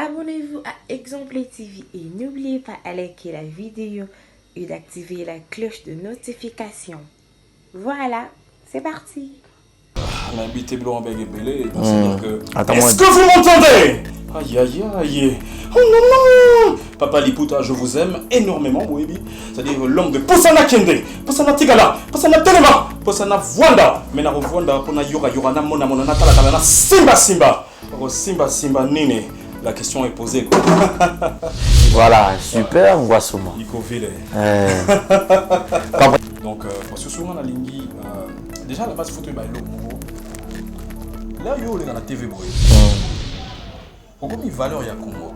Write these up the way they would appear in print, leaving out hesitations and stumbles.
Abonnez-vous à Exemple TV et n'oubliez pas de liker la vidéo et d'activer la cloche de notification. Voilà, c'est parti. L'invité blanc avec Belé, c'est-à-dire que... Est-ce que vous m'entendez? Aïe aïe aïe. Oh non non. Papa Liputa, je vous aime énormément, Webi. C'est-à-dire l'homme de Posana Kende, Posana Tigala, Posana Telema, Posana Vwanda. Mais na Vwanda, Pona Yora Yora na Mona Mona Natala Tala na Simba Simba. Simba Simba Nene. La question est posée. Voilà, super, on voit souvent. Donc, parce que souvent, on a l'ingui, déjà, la base photo est bailo. Là, il y a la TV. Pourquoi il y a valeur, il y a Congo.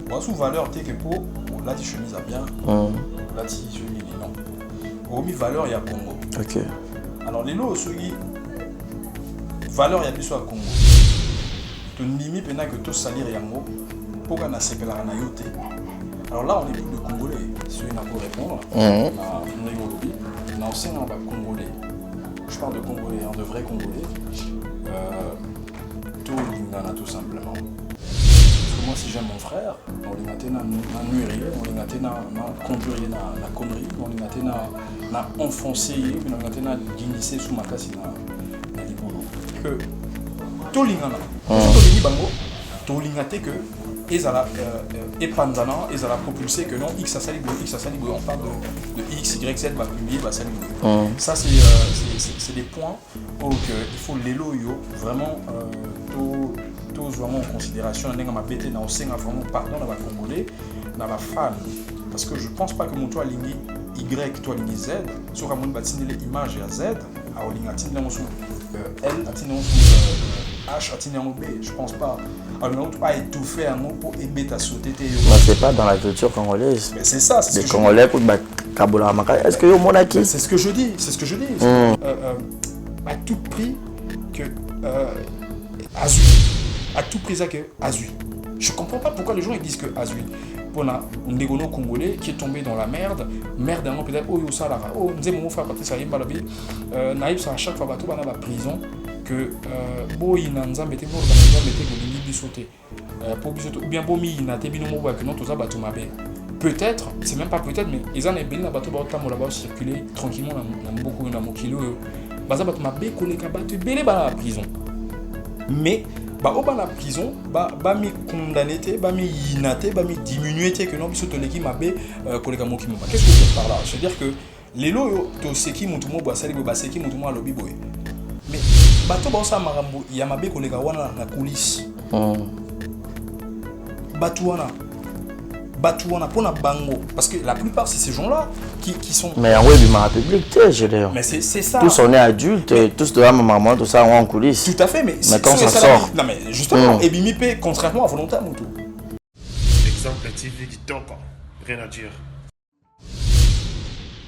Moi, sous valeur, t'es que pour, là, tu chemise à bien, là, tu chemise, non. Pourquoi il y a valeur, il y a Congo. Ok. Alors, les lots, ceux qui valeur, il y a plus à Congo. Tu n'immis pas que tout salir yango pour qu'on a séparé la naïoté. Alors là, on est plus de Congolais. Si on a pour répondre, on a aussi un Congolais. Je parle de Congolais, de vrais Congolais. Tout l'ingana tout simplement. Parce que moi, si j'aime mon frère, on l'ingana na nuirie, on l'ingana na conduire na connerie, on l'ingana na enfoncé, on l'ingana na guinissé sous ma casse na libolo. Que tout l'ingana. Tout l'ingate que ezala épandana, ezala propulsé que non X à sali, on parle de X, Y, Z va publier, va sali. Ça c'est des points où il faut l'élo vraiment tous vraiment en considération. On a ma bête na osenga vraiment pardon dans la Congolais, dans la fan parce que je pense pas que mon toi ligné Y, toi ligné Z, sur un monde bâtiner les images à Z, à Olingati dans son L, atiner H, atiner en B, je pense pas. Alors, tu pas étouffer un mot pour aimer ta sauter. C'est pas dans la culture congolaise. Mais c'est ça, c'est ce que Congolais pour Kabola Maka. Est-ce que vous monaki? C'est ce que je dis, c'est ce que je dis. À tout prix que Azui. À tout prix que Azui. Je comprends pas pourquoi les gens ils disent que Azui. On a un négono congolais qui est tombé dans la merde peut-être oh yo salara oh nze mon frère Patrice Ayemba labi naïf ça à chaque fois bateau bana ba prison que boyi na nzambe te bo nzambe te bolingi bisoté pour bisoto ou bien bomi na te bino mo ba que non toza bato mabe peut-être c'est même pas peut-être mais ils en est bien na bateau ba tamola ba circuler tranquillement na beaucoup na mokilo baza bato mabe koleka bato belé ba prison mais ba au la prison ba mi condamné ba mi inaté ba mi diminué que non biso to leki mabe koleka moki mba. Qu'est-ce que je veux dire par là? Je veux dire que les lots to seki mutu mo ba sali ba seki mutu mo lobi boy mais bato ba sa marambo ya mabe koleka wana na coulisse bato wana pona bango parce que la plupart c'est ces gens-là qui sont mais en oui ma République je l'ai. Mais c'est ça. Tous on est adultes, tous de la maman, tout ça en coulisses. Tout à fait, mais quand ça sort. Non mais justement, et Bimipé contrairement à volontaire Moutou. Exemple TV qui top, rien à dire.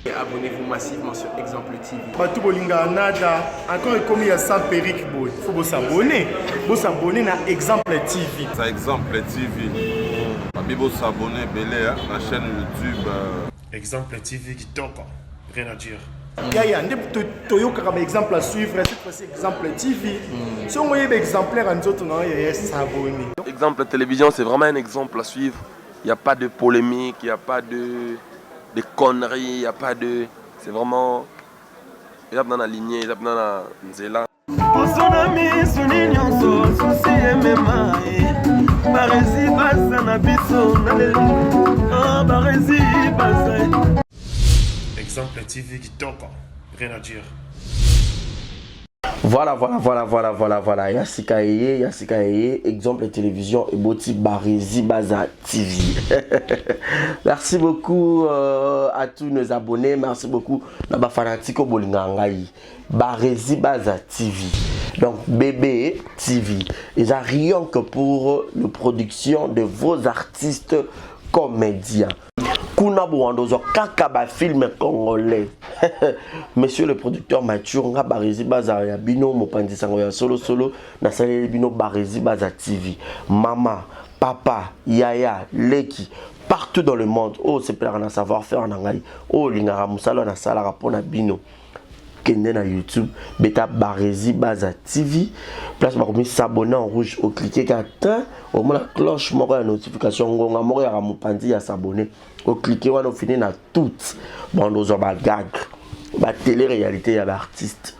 Abonnez-vous massivement sur Exemple TV. Batou bolinga nada, encore comme il y a 100 périques boy. Il faut s'abonner. Vous s'abonner à Exemple TV. Ça Exemple TV. Vous s'abonner belé à la chaîne YouTube. Exemple TV qui top, rien à dire. Yaya, Toyoka comme exemple à suivre, cette fois-ci Exemple TV. Si on voyait exemplaire en autres, non, il y a s'abonner. Exemple télévision, c'est vraiment un exemple à suivre. Il n'y a pas de polémique, il n'y a pas de conneries, il n'y a pas de... C'est vraiment... Il y a dans la lignée, il y a dans la nzela. Exemple TV qui top, rien à dire. Voilà. Yassika Eye, exemple télévision et Boti Barési Baza TV. Merci beaucoup à tous nos abonnés. Merci beaucoup à Fanatico Bolingangaï. Barési Baza TV. Donc BB TV. Ils ont rien que pour la production de vos artistes comédiens. Kuna Bouandozo Kakaba film congolais. Monsieur le producteur Mathieu nga Barési Baza ya bino mopandi sango ya solo na salé bino Barési Baza TV. Maman, papa, yaya, leki partout dans le monde. Oh c'est plein de savoir-faire en angai. Oh lingara musalo na sala rapona bino. kende na YouTube beta Barési Baza TV place bakomi s'abonner en rouge au cliquer qu'atteint au moins la cloche moko ya notification ngonga moko ya mopandi ya s'abonner au cliquer wana fini na toute bon nous ba gag ba télé-réalité ya ba artiste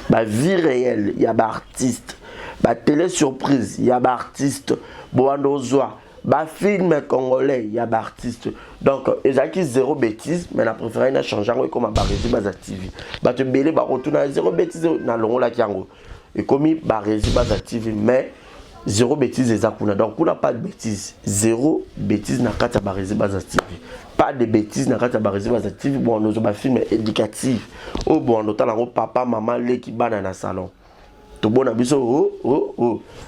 ba vie réelle ya ba artiste ba télé surprise ya ba artiste bon ozwa ba film congolais ya ba artiste donc ezaki zéro bêtise mais na préféré na changer comme Barési Baza TV ba te belé ba retourner zéro bêtise na longo la kiango et comme Barési Baza TV mais zéro bêtise ezakuna donc on n'a pas de bêtise zéro bêtise na kata Barési Baza TV pas de bêtises na kata Barési Baza TV bon nous ba film éducatif oh bon notamment papa maman les qui bana na salon tout bon abiso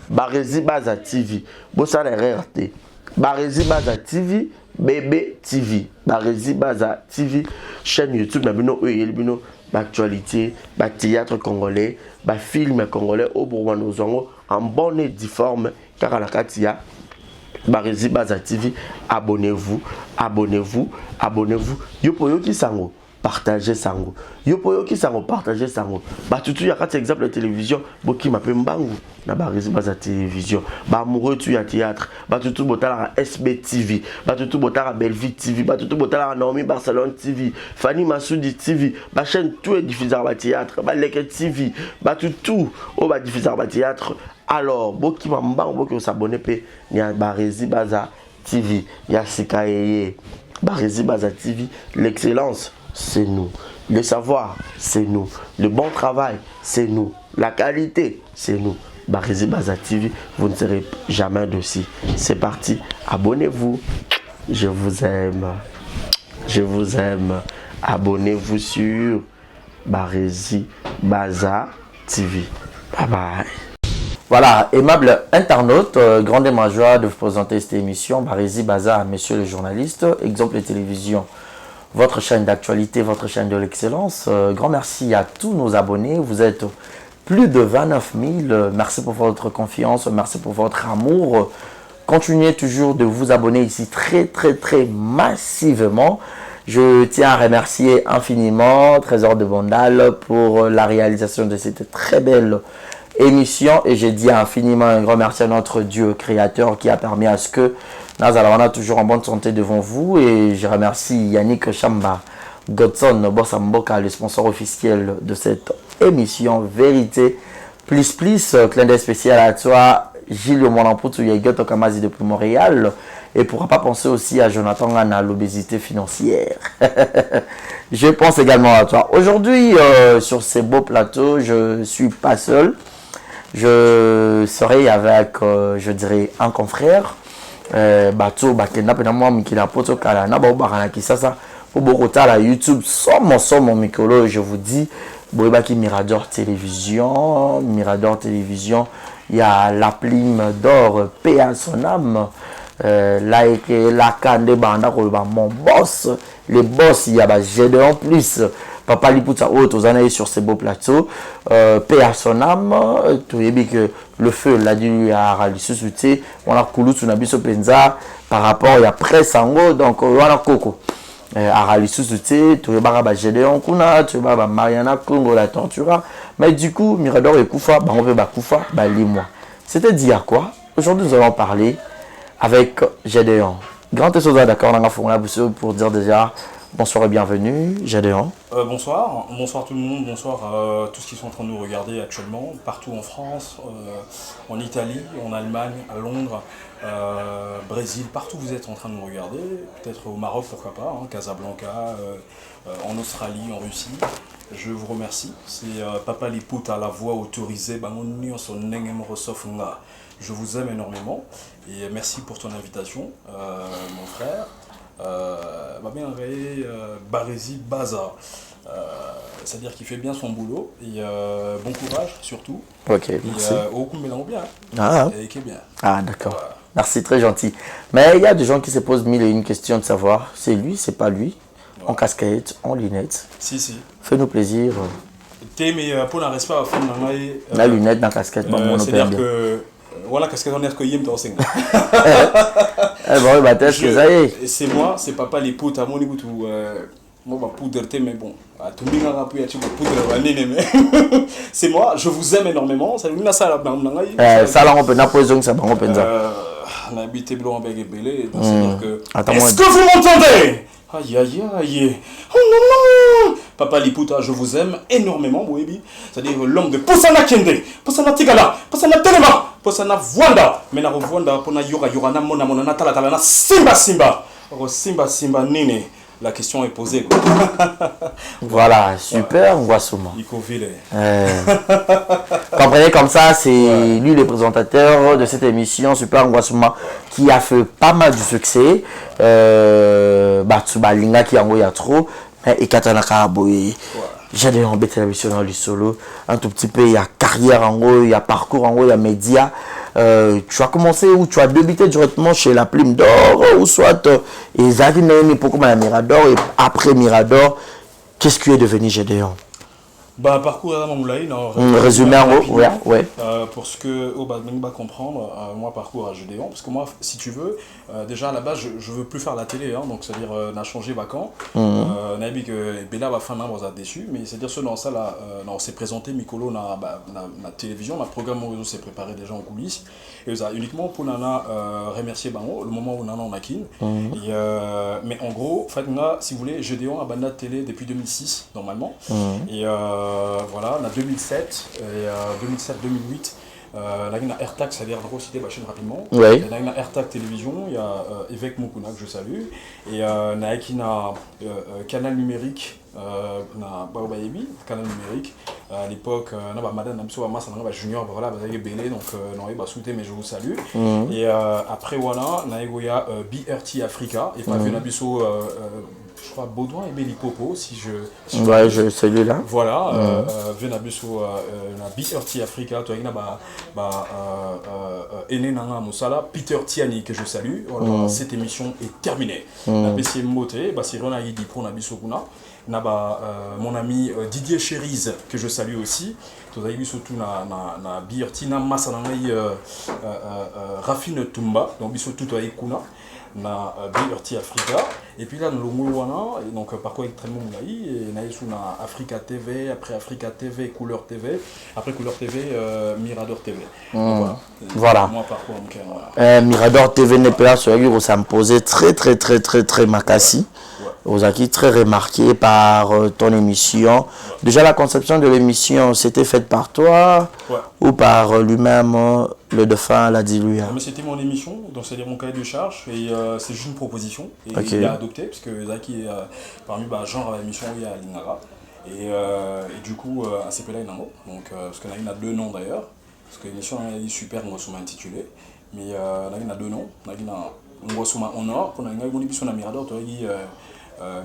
Barési Baza TV bon ça la RRT Barési Baza TV bébé TV Barési Baza TV chaîne YouTube na bino bino actualité théâtre congolais film congolais au Bourgogne en bonne et due forme car à la katia Barési Baza TV abonnez-vous yopo yoki sango partagez sango yopo yoki sango partagez sango batutu ya kati exemple la télévision boki mape mbangu na Barési Baza télévision amoureux tu ya théâtre batutu botala SB TV batutu botala Belleville TV batutu botala Naomi Barcelone TV Fanny Massoudi TV ba chaîne tout est diffusé ba théâtre ba Leke TV batutu o ba diffusé ba théâtre alors boki mbangu boki s'abonner pe ni Barési Baza TV ya sikaye Barési Baza TV l'excellence c'est nous. Le savoir, c'est nous. Le bon travail, c'est nous. La qualité, c'est nous. Barési Baza TV, vous ne serez jamais dessus. C'est parti. Abonnez-vous. Je vous aime. Je vous aime. Abonnez-vous sur Barési Baza TV. Bye bye. Voilà, aimable internaute, grande et ma joie de vous présenter cette émission. Barési Baza, monsieur le journaliste, exemple de télévision. Votre chaîne d'actualité, votre chaîne de l'excellence. Grand merci à tous nos abonnés. Vous êtes plus de 29 000. Merci pour votre confiance. Merci pour votre amour. Continuez toujours de vous abonner ici très massivement. Je tiens à remercier infiniment Trésor de Bondal pour la réalisation de cette très belle émission. Et je dis infiniment un grand merci à notre Dieu créateur qui a permis à ce que nous allons toujours en bonne santé devant vous. Et je remercie Yannick Chamba Godson Bossamboka, le sponsor officiel de cette émission Vérité Plus. Clin d'œil spécial à toi, Gilles Monamputu Yagoto Kamazi depuis Montréal. Et pourquoi pas penser aussi à Jonathan Gana, l'obésité financière. Je pense également à toi. Aujourd'hui, sur ces beaux plateaux, je ne suis pas seul. Je serai avec, je dirais, un confrère. Bato bakenda pena mwa mikila poto kala na ba bakana kisasa po bokota la YouTube somo mikolo. Je vous dis boyebaki Mirador Télévision, il y a la plume d'or paix à son âme. La kande banda ko ba mon boss, les boss il y a ba Gédéon plus Papa Liputa autres sur ces beaux plateaux. Paix à son âme, tu sais que le feu l'a dû à Ralissusute, on a coulé sur Nabiso Penza par rapport il y a presse en haut, donc on a coco. À Ralissusute, tu vois bah Gédéon Kuna, tu vois bah Mariana Congo la Tortura, mais du coup Mirador et Koufa, bah on veut bah Koufa, bah lis-moi. C'était dit à quoi? Aujourd'hui nous allons parler avec Gédéon. Grand Tessoza d'accord, on a fait pour dire déjà bonsoir et bienvenue, Gédéon. Bonsoir tout le monde, bonsoir à tous qui sont en train de nous regarder actuellement, partout en France, en Italie, en Allemagne, à Londres, Brésil, partout vous êtes en train de nous regarder, peut-être au Maroc, pourquoi pas, hein, Casablanca, en Australie, en Russie. Je vous remercie, c'est Papa Liputa à la voix autorisée, je vous aime énormément et merci pour ton invitation, mon frère. Barési Baza, c'est-à-dire qu'il fait bien son boulot et bon courage surtout. Ok, merci. Bien. Ah d'accord, voilà. Merci, très gentil. Mais il y a des gens qui se posent mille et une questions de savoir, c'est lui, c'est pas lui, ouais. En casquette, en lunettes. Si. Fais-nous plaisir. Mais pour la respect à la lunette dans la casquette, c'est-à-dire que voilà, qu'est-ce qu'on a que yem dans cinq. C'est moi, c'est Papa Liputa, mon écoute Moi, ma poudre, mais bon. Tout le monde a pu être poudre, mais c'est moi, je vous aime énormément. Ça veut dire ça, ça, là, on peut n'importe ça, on peut on a habité blanc avec Ebélé, donc c'est-à-dire que... Est-ce que vous m'entendez? Aïe, aïe, aïe. Oh non, non. Papa Liputa, je vous aime énormément, Boebi. C'est-à-dire l'homme de Posana Kende, Posana Tigala, Posana Telema, Posana Vwanda. Mais na Vwanda, Pona Yora, Yorana, Mona, Mona, Tala, Tala, Simba, Simba. Simba, Simba, Nene. La question est posée. Voilà, super, Ngwasuma. Icoville. Comprenez comme ça, c'est lui le présentateur de cette émission, Super Ngwasuma, qui a fait pas mal de succès. Batsubalinga qui a envoyé trop. Et Katana Karaboye. J'ai embêté la mission dans le solo. Un tout petit peu, il y a carrière en haut, il y a parcours en haut, il y a médias. Tu as commencé ou tu as débuté directement chez la Plume d'Or ou soit Isaac Naomi pourquoi à Mirador et après Mirador, qu'est-ce qui est devenu Gédéon? Bah, parcours à Mamoulaï, non. Résumé en gros, ouais. Pour ce que va comprendre, moi, parcours à Gédéon, parce que moi, si tu veux, déjà à la base, je veux plus faire la télé, hein, donc c'est-à-dire, on a changé vacant. On a dit que Bella va faire on a déçu, mais c'est-à-dire, ce dans ça, là, on s'est présenté, Mikolo, la télévision, le programme où s'est préparé déjà en coulisses, et ça, uniquement pour Nana remercier Bango, le moment où Nana on a kin. Mais en gros, en fait, si vous voulez, Gédéon a banni la télé depuis 2006, normalement. Et voilà, on a 2007 et 2007-2008. Là, il y a AirTag, ça a l'air de reciter ma chaîne rapidement. Il y a une AirTag télévision, il y a Évêque Mukuna que je salue. Et il y a Canal numérique, Canal numérique. À l'époque, Madame Namso Amas, Junior, voilà, il y a Bélé, donc non, il va souhaiter, mais je vous salue. Et après, voilà, il y a BRT Africa, et pas vu Nabiso. Je crois Baudouin et Bélipopo, si je ouais, celui-là. Voilà, Venabuso, la BRT Africa, toi, il y a Ene Nanga Moussala, Peter Tiani, que je salue. Voilà, cette émission est terminée. La BCM Moté, c'est Rona Yidi pour Nabiso Kuna. Mon ami Didier Chériz, que je salue aussi. Tout à surtout na BRT, na Masanangai Rafine Tumba, donc surtout à Ikuna. Na BRT Africa et puis là nous l'Omouana et donc parcours extrêmement moulaï et naïs na Africa TV après Africa TV Couleur TV après Couleur TV Mirador TV voilà. Moi parcours voilà. Mirador TV n'est pas là sur la ça me posait très makassi aux acquis très remarqué par ton émission. Déjà la conception de l'émission c'était faite par toi ou par lui-même le dauphin l'a dit lui. Mais c'était mon émission, donc c'est-à-dire mon cahier de charge et c'est juste une proposition et il a adopté parce que Zaki parmi genre à l'émission il y a Lingara et du coup à CPLA Inango donc parce que là il y a deux noms d'ailleurs parce que l'émission est super Ngwasuma intitulée mais là il y a deux noms là il y a Ngwasuma en or pour la émission de Mirador tu as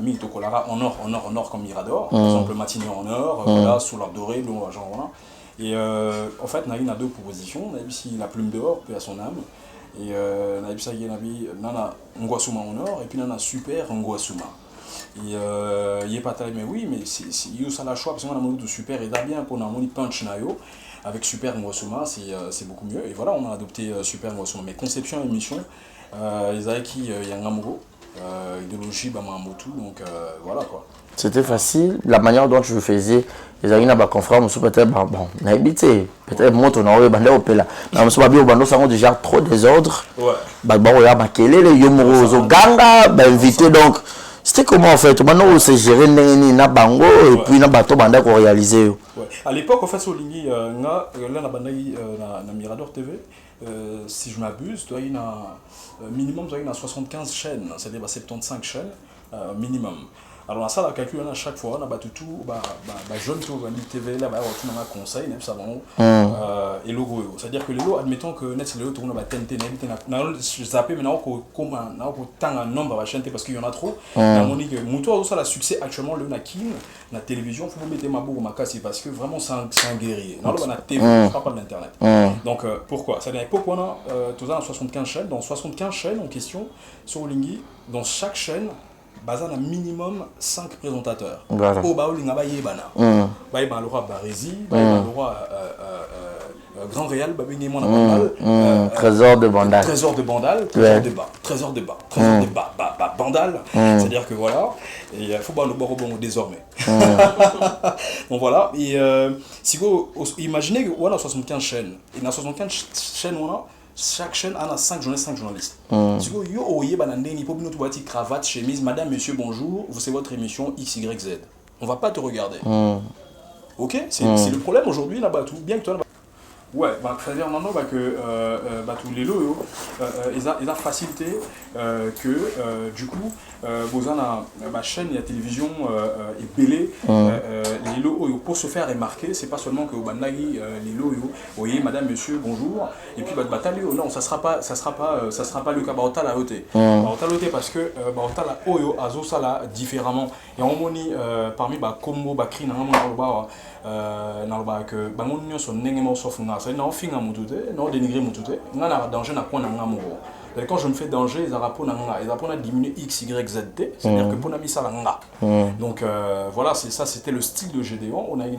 Milto Kolara en or comme Mirador, par exemple matinée en or, voilà, sous l'or doré, genre voilà. Et en fait, il y a deux propositions. On a ici la Plume d'Or, puis à son âme. Et on a ici Nana Ngwasuma en or, et puis Nana Super Ngwasuma. Et il n'y a pas de mais oui, mais il y a ça choix, parce qu'on a un de super et bien pour un punch nayo. Avec Super Ngwasuma, c'est beaucoup mieux. Et voilà, on a adopté Super Ngwasuma. Mais conception et émission, ils avaient qui Yangamuro. Idéologie Bamamotu, donc voilà quoi. C'était facile, la manière dont tu le faisais, les amis n'ont pas confrères, peut-être, bon, on a habité, peut-être, moi, on a eu bandé au pela. Mais on a bando, ça a déjà trop désordre. Ouais. Bon, on a bakélé, les yomoro, ganga, invité, donc, c'était comment en fait? Maintenant, on s'est géré, na bango, et puis, na bateau, bandé qu'on réalisait. Ouais. À l'époque, en fait, sur Lingui, là, na bandé, na Mirador TV, si je m'abuse, il y a minimum 75 chaînes, c'est-à-dire 75 chaînes minimum. Alors là, ça, la calcul à chaque fois, on a battu tout, jeune tout, TV, là, on a un conseil, et logo. C'est-à-dire que les lots, admettons que net, les lots, on a TNT, je zappé, mais on a autant un nombre de chaînes parce qu'il y en a trop. On dit que Moutoua, ça, le succès actuellement, le Nakin, la télévision, il faut mettre ma bourre, ma casse, parce que vraiment, c'est un guerrier. Non, on a TV, je parle pas de l'internet. Donc, pourquoi? C'est à l'époque, on a tout ça, 75 chaînes. Dans 75 chaînes en question, sur Lingui, dans chaque chaîne, Bazan a minimum 5 présentateurs. Au Baolinga Bayebana. Bayeba le roi Barési, Bayeba le roi Grand Réal, Babingémon à Bandal. Trésor de Bandal. Trésor de Bandal, trésor de bas, trésor de bas, trésor de bas, bandal. C'est-à-dire que voilà, il faut pas le boire au bon désormais. Donc voilà, et si vous imaginez que on a 75 chaînes, et dans 75 chaînes, chaque chaîne a 5 journalistes. Si vous voyez, cravate, chemise, madame, monsieur, bonjour, c'est votre émission XYZ. On va pas te regarder. Ok, c'est le problème aujourd'hui là-bas, tout bien que toi. Ouais, c'est-à-dire maintenant que tous les lots, ils ont facilité que du coup, vous avez ma chaîne, la télévision est belée. Les lots, pour se faire remarquer, c'est pas seulement que les lots, voyez, madame, monsieur, bonjour, et puis non, ça sera pas le cas Baotala à ôter. Baotala parce que Baotala Oyo Azo Sala différemment. Et on dit parmi Kombo, Bakri, que bangon nyonso ndenge mo sof nga ça na finga mutute na dénigrer mutute nga na danger na pona nga mo quand je me fais danger ils apprennent nga ils apprennent à diminuer x y z t c'est-à-dire que pona mi sala nga donc voilà c'est ça c'était le style de Gédéon on a eu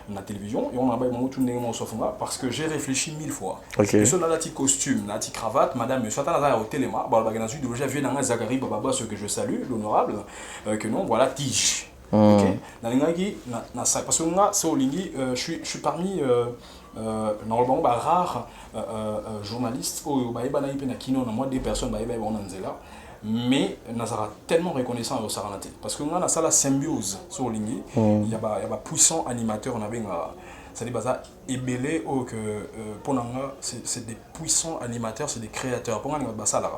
na télévision et on a ba mo tout ndenge mo sof nga parce que j'ai réfléchi 1000 fois que ce na ti costume na ti cravate madame monsieur tata na au téléma ba ba na idéologie vient na Zachary Baba ce que je salue l'honorable que non voilà tige. Ok. Parce que moi, je suis parmi normalement rares journalistes des personnes mais nazara tellement reconnaissant au Saranate parce que on a ça la symbiose sur ligne il y a puissant animateur on avait ça dit baza ébélé au que pour nanga c'est des puissants animateurs c'est des créateurs pour nanga basa là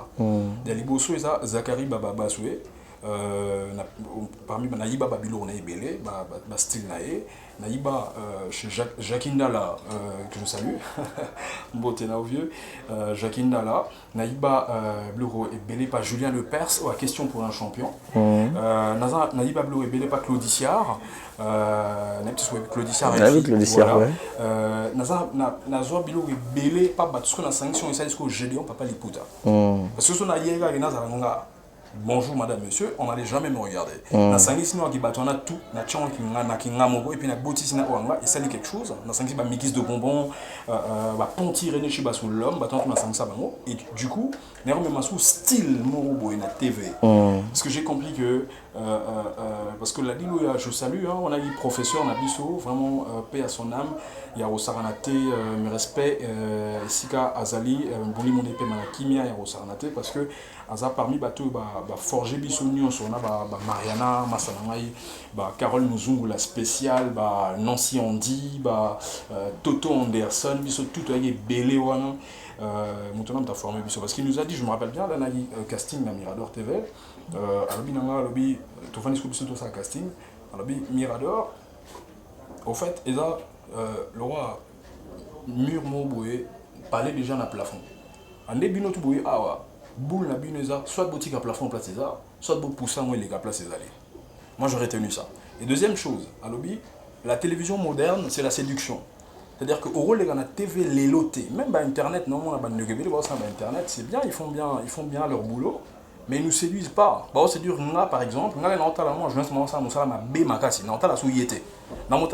des liboso ça Zachary Baba Basoué parmi Naïba Babilo on a ébélé style naé Naïba chez Jacquindala que je salue beauté na vieux Jacquindala Naïba Bluro ébélé par Julien Lepers à question pour un champion Naïba Bluro ébélé par Claudiciard Claudiciard Nazoa Bilo ébélé pas parce que la sanction et ça est ce que Gédéon papa Liputa parce que son aïega et Nazaranga. Bonjour madame monsieur, on n'allait jamais me regarder. Na sangi sino qui batona tout, na tchon qui na kingamogo et puis na boti sina oanga et ça dit quelque chose. Na sangi ba mix de bonbons, ba ponti rené chiba sous l'homme, batona na sangi ça bango et du coup, na même sous style morobo et na TV. Parce que j'ai compris que parce que la dilo je salue on a eu professeur na biso vraiment paix à son âme. Il y a Rosaranate, mes respects, Sika Azali, Bouli mon épée Manakimia, il y a Rosaranate parce que Aza parmi bateau forger bisonion sur Mariana, Massanangai, Carole Muzungu la spéciale, Nancy Andy, Toto Anderson, biso tout est belé wana. Maintenant t'as formé biso parce qu'il nous a dit, je me rappelle bien d'un casting à Mirador TV, alobi nanga alobi tofani sco biso to ça casting, alobi Mirador. Au fait, Eza le roi mur mo boye parlait déjà dans plafond. En début notre boye awa boule na bineza soit boutique à plafond place ça, soit beau poussant moi les gars place allées. Moi j'aurais retenu ça. Et deuxième chose, à lobby, la télévision moderne, c'est la séduction. C'est-à-dire que au rôle de la TV les lotés, même internet non on a ban de gebel ça internet, c'est bien, ils font bien leur boulot. Mais ils ne nous séduisent pas. C'est dur, par exemple, je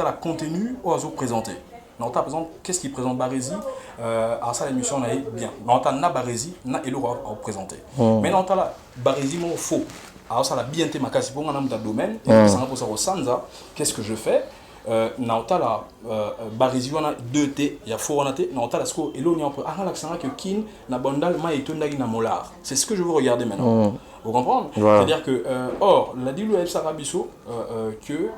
la contenu au présenté. Par exemple, qu'est-ce qui présente Barési alors ça l'émission est bien. Na Barési, na Elo à présenter. Mais non la Barési mon faux. Alors ça la bien été makasi pour un domaine et ça pour ça au Sanza, qu'est-ce que je fais Naota la Barési on a 2T, il y a faux on a T, Naota la sco Elo ni on peut l'accent que kin na bandal ma etondagi na molar. C'est ce que je veux regarder maintenant. Vous comprenez? C'est-à-dire que or la dilo Sarabiso que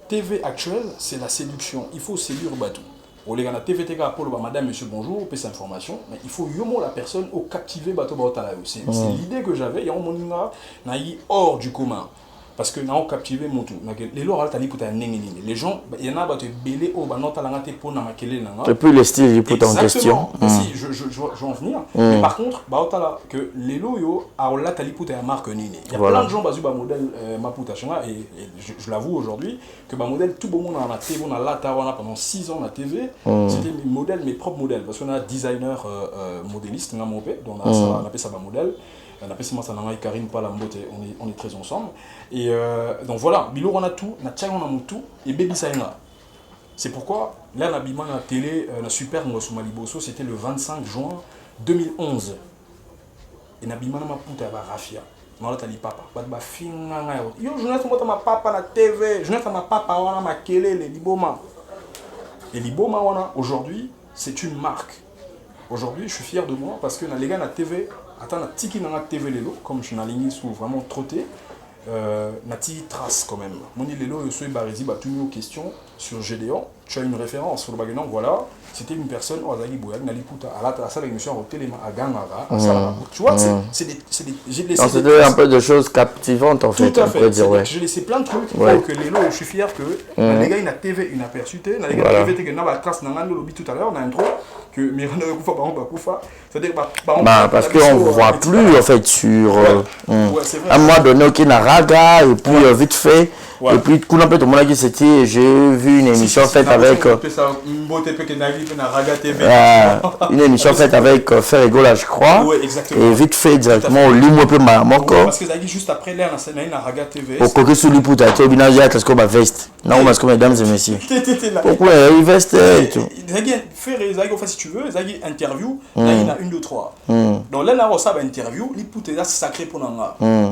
TV actuelle, c'est la séduction. Il faut séduire Batou. Au les gars, la TVTK pour le madame, monsieur, bonjour, passe information. Mais il faut yomo la personne au captiver Batou Baotala. C'est l'idée que j'avais. Il y a un monde hors du commun. Parce que nous avons captivé mon tout. Les gens, il y en a qui belé au et puis le style il en question. Si, je vais en venir. Mais par contre, que les loyaux a la taliputa marque nini. Il y a plein de gens basés sur le modèle Maputa et je l'avoue aujourd'hui que le modèle tout le monde a la TV, on a la pendant 6 ans la TV. C'était mes propres modèles parce qu'on a designer modéliste, on a appelé ça modèle. On appelle ça Karine Palambote, on est très ensemble. Et donc voilà, Bilo on a tout, on a tout, et Baby Saïna. C'est pourquoi, là, l'habillement à la télé, la super Ngosuma Liboso, c'était le 25 juin 2011. et na bimana ma puta ba rafia na ta li papa ba ba finga nga yo journaliste mota ma papa na TV journaliste ma papa wana makelele liboma et liboma wana aujourd'hui c'est une marque. Aujourd'hui je suis fier de moi parce que na les gars na TV attends na tiki na TV lelo comme je na ligne sous vraiment trotté Nati trace quand même. Moni Lelo et Barizi battu aux questions sur Gédéon. Tu as une référence sur le bagage. Voilà, c'était une personne au Azagi Boyag Naliputa à la salle d'émission au téléma à Gangara. Tu vois, c'est des j'ai laissé. C'était un peu de choses captivantes en fait. Tout à fait. Ouais. J'ai laissé plein de trucs. Donc Lelo, je suis fier que les gars, il a TV, une aperçuté. Les gars, TV, il y a la trace dans le lobby tout à l'heure. On a un intro que Miranda Kufa par exemple Kufa. C'est-à-dire parce qu'on ne voit plus en fait sur. À un moment donné, ok, na raga et puis vite fait. Et puis, tout le monde a dit c'était, j'ai vu une émission faite avec. Une émission faite avec Ferrego là, je crois. Et vite fait directement au lit un peu marmoko. Parce que ça dit juste après l'air, on a Raga TV. Au coquet sous l'ipouta, tu as bien dit qu'est-ce qu'on va veste. Non, parce que mesdames et messieurs. Pourquoi il veste et tout. Ferrego, si tu veux, Zagi interview, il y a une, deux, trois. Donc là, on a interview, l'ipouta c'est sacré pour nous.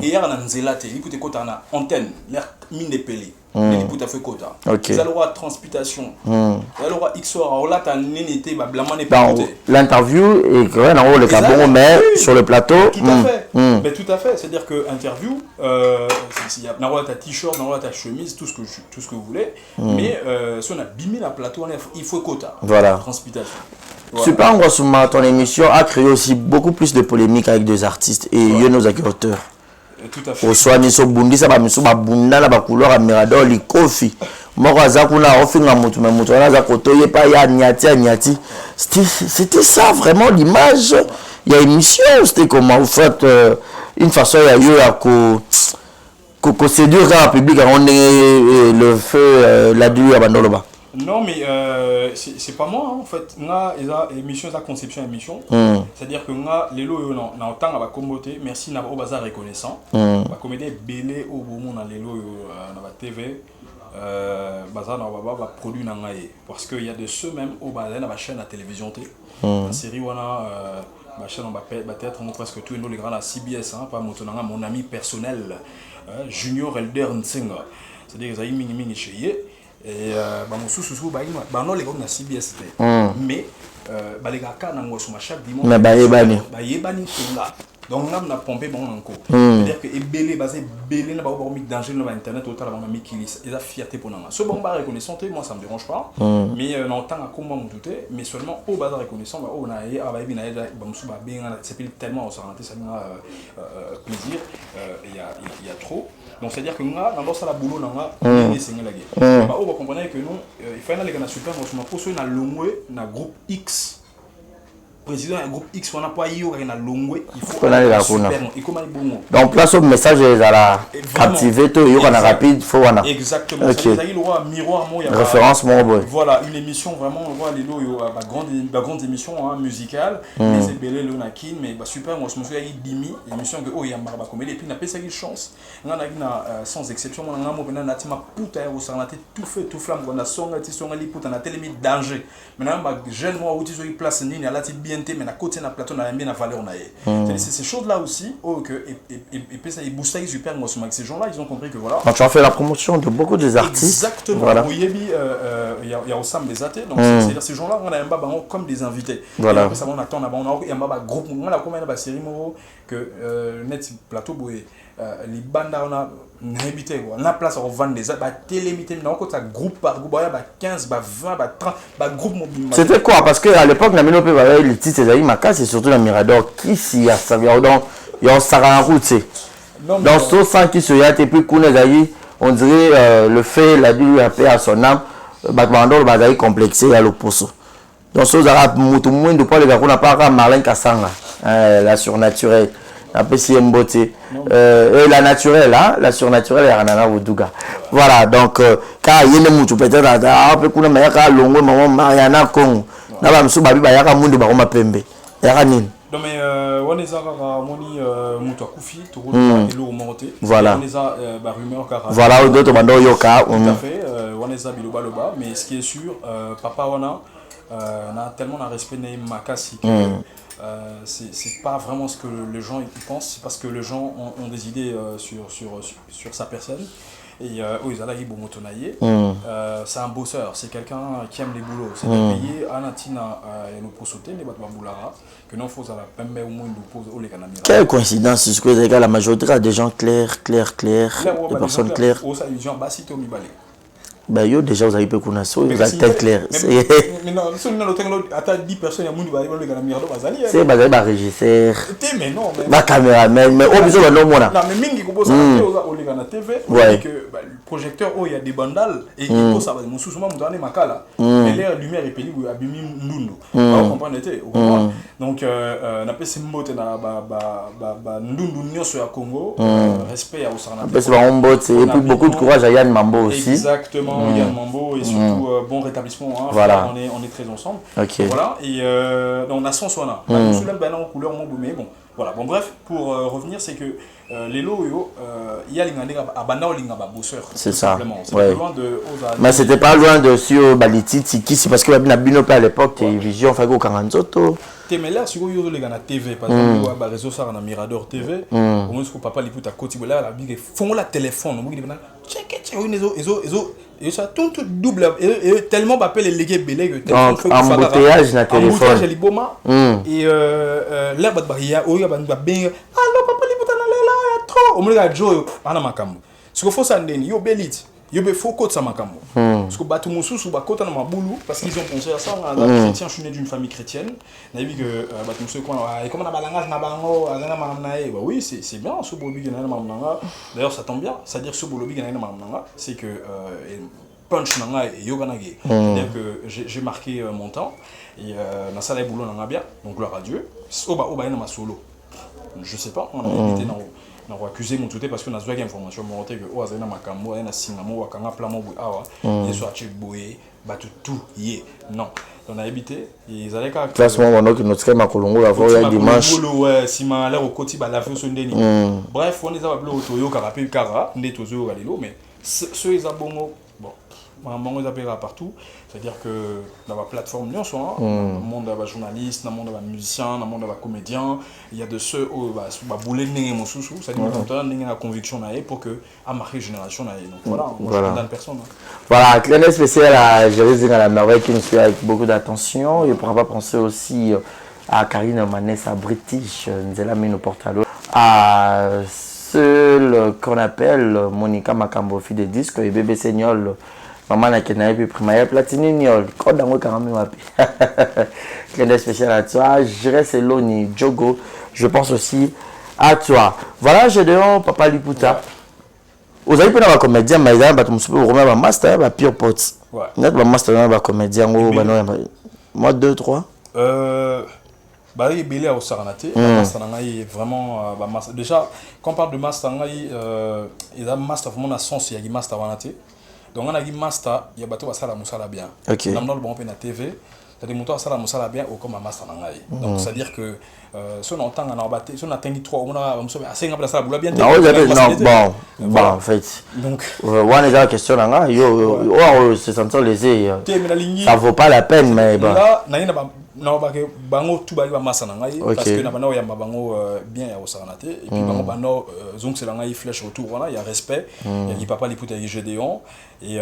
Et hier, on a Nzelate, l'ipouta côté on antenne, l'air mine de pelé. L'ipouta fait quota. Vous allez voir transputation. Vous allez voir XOR. Là, tu as nénété, blaman et pété. L'interview est quand même en haut le cabon, mais sur le plateau. Tout à fait. Mais tout à fait. C'est-à-dire que interview, il y a ta t-shirt, ta chemise, tout ce que vous voulez. Mais si on a bimé la plateau, il faut quota. Voilà. Transputation. Voilà. Super Ngwasuma, ton émission a créé aussi beaucoup plus de polémiques avec des artistes et nos acteurs. Tout à fait. Au soir, miso bundi ça ba miso ba bunda la ba couleur à mirador li kofi. Moko azakuna ofinga mutu mais mutu na za kotoye pa ya nyati. C'était ça vraiment l'image. Il y a une mission, c'était comment vous faites une façon il y a eu à ko séduire dans le public on est le feu la dure à bandoloba. Non mais c'est pas moi en fait. Nga émission la conception émission. C'est-à-dire que nga lelo na otanga ba komboté merci na ba bazar reconnaissant. Ba comédie belé au bon na lelo na ba TV bazar na ba produit na ngai parce que il y a de ceux même au bazar na ba chaîne à télévision té. La série wana ma chaîne on va peut-être presque tous les grands la CBS hein pas mon ami personnel Junior Elder Nsenga. C'est-à-dire que ça y mingi chez et non les gars na CBS mais les gars quand on sur chaque dimanche mais yebani tinga donc on a pompé bon encore c'est-à-dire que belé basé belé na ba mis danger dans internet autant la mi kilis et la fierté pour nous ce bon ba reconnaissant moi ça me dérange pas mais non tant à comment me douter mais seulement au bas reconnaissant on a c'est tellement on s'est rentré ça plaisir il y a trop. Donc c'est-à-dire que nous, dans ça la boulot, nous avons on va comprendre que nous, il faut aller dans la super, nous avons un groupe X. Président du groupe X, on n'a pas eu un longue, il faut aller dans la super. Donc place au message à la captiver, il y aura un rapide, il faut avoir. Exactement. Il y aura miroir, référence, voilà, une émission vraiment, on voit les lots, la grande émission musicale, les ébélés, le nakin, mais super, moi je me souviens d'Imi, émission que oh il y a marba comédie, et puis on a pas cette chance, on a sans exception, on a un moment na tima puta au sarnaté tout feu tout flamme, on a son artiste, on a lipout, on a tellement danger. Maintenant jeune moi où tu sois place ni la type mais à côté de la plateau, on a bien la valeur. C'est ces choses-là aussi, et puis ça, ils boostent super moi avec ces gens-là, ils ont compris que voilà. Donc, tu as fait la promotion de beaucoup des artistes. Exactement. Voilà. Il y a au Sam des athées, donc c'est-à-dire ces gens-là, on a un bas comme des invités. Voilà. Et après ça, on attend, il y a un bas groupe, on a combien de séries que net plateau, les bandes, on a habité, on a place à vendre des télémité, on a groupe par groupe, il y a 15, 20, 30 groupes mobiles. C'était quoi? Parce qu'à l'époque, la Minope avait les titres, c'est surtout la Mirador qui s'y a servi. Donc, il y a un Saranroute. Dans ce sens qui se yate, et puis on dirait le fait, la dû a paix à son âme, Batmando va complexé à l'opposé. Donc, ce arabes, Moutoumouin, de quoi les gars, on n'a pas Marlène Kassanga, la surnaturelle. Après, si une beauté. Et la naturelle, hein, la surnaturelle, il y a Ranana Wouduga. Voilà, donc, quand il y a des moutou, peut-être, on peut qu'on ait un longue, maman, Mariana Kong. N'a pas monsieur Babi, il y a un monde de Baroma Pembe. Il y a un nin. Non, mais on est à Moni Moutou Koufi, tout le monde monté. Voilà. On est à rumeur car. Voilà, d'autres bandes Yoka. Tout à fait, on est à Biloba Loba, mais ce qui est sûr, papa, on a tellement un respect de Makasi. c'est pas vraiment ce que les gens ils pensent, c'est parce que les gens ont des idées sur sa personne. Et c'est un bosseur, c'est quelqu'un qui aime les boulots. C'est payé à Natina et nous pour sauter les bâtiments boulara que non faut la peine au moins nous pose au les canamira. Quelle coïncidence, c'est ce que la majorité des gens clairs, des personnes claires. Oh ça ils ont basito mi balé. Ben yo déjà vous avez peu connaître, vous avez tête claire. Mais non, si on a le à 10 personnes à monde va le canamira do bazali. C'est bazali ba régisseur. Mais non, ba caméraman, mais au besoin non mona. Non mais mingi ko bossa au les canal TV, que le projecteur il y a des bandales et il faut ça va mon sous-sous mon donner makala. Mais la lumière est peli abimi ndundu. Vous comprenez donc na pesi mbote na ba ndundu nyonso ya Congo, respect à Osarna. C'est un mbote et puis beaucoup de courage à Yann Mambo aussi. Exactement. Yann Mambo et surtout bon rétablissement hein, voilà. on est très ensemble okay. Voilà et donc on a son soin nous soulève ben en couleur mon mais bon voilà bon bref pour revenir c'est que les lots il y a bosseur c'est ça c'est ouais. Loin de mais c'était pas loin de sur Balititi qui c'est parce que la Binope à l'époque télévision enfin au Karanzoto mais là si vous les gars na TV par exemple ba réseau ça na Mirador TV au moins ce que papa l'écoute à côté là la big font la téléphone on dit check et ça tout double et tellement m'appelle les légués belé que donc embouteillage na téléphone embouteillage liboma et là ba baria o ya ba ben allo papa l'écoute na là ya trop au moins ga Joe ana makambo ce que faut ça ndeni yo belit yo be faut côté ça makambo parce que batu mususu ba côté na mabulu parce qu'ils ont pensé à ça chrétien je suis né d'une famille chrétienne na vu que batu mususu quoi et comme na balangage na bango azana mamnae bah oui c'est bien ce bolobi na mamnanga d'ailleurs ça tombe bien c'est à dire ce bolobi na mamnanga c'est que punch nanga et yoga nage c'est-à-dire que j'ai marqué mon temps et na sala boulot nanga bien donc gloire à Dieu oba na solo je sais pas on a invité na accusé mon touté parce que na zwa information monté que o azana makambo na singamo wakanga plamo bu awa yeso a cheboye batu tout yé non on a habité ils allaient ka classement on que notre ma kolongo la fois dimanche ouais si ma l'air au côté ba la fin so ndeni bref on les a appelé otoyo karape kara ndeto galilo mais ceux ils abongo bon maman ils appellent partout c'est-à-dire que dans la plateforme non soit monde de journaliste dans monde de musicien dans monde de comédien il y a de ceux où bah bouler ningue mon sous ça dit maintenant ningue la conviction naé pour que à marquer génération naé donc voilà moi je donne personne voilà clin spécial à Jérusalem à la merveille qui nous suit avec beaucoup d'attention et pourra pas penser aussi à Karine Manessa British Nzela Mino Portalo à celle qu'on appelle Monica Makambo fille de disque et bébé Seignol maman n'a qu'une puis primaire platine niol quand dans le caramel wapi clin spécial à toi je reste Loni Jogo je pense aussi à toi voilà j'ai dehors papa Liputa vous avez pas un comédien mais il a battu mon Romain master ba pure pote net ba master ba comédien moi 2 3 bah il est belé au Saranaté master ngai vraiment déjà quand on parle de master ngai il a master vraiment na sens il y a master Saranaté donc on a dit master il y a bateau à sala musala bien dans le bon na TV c'est-à-dire moto à sala musala bien au comme master ngai donc c'est à dire que si on entend en abatté si on atteint 3 on a à 5 place la boula bien non bon en fait donc on est la question là yo c'est sentir lésé ça vaut pas la peine mais bon là non bango tout ba massa ngai parce que na bana ya bango bien ya Osaranaté et puis bango bano donc c'est la ngai flèche autour voilà il y a respect il y a papa l'écoute avec Gédéon et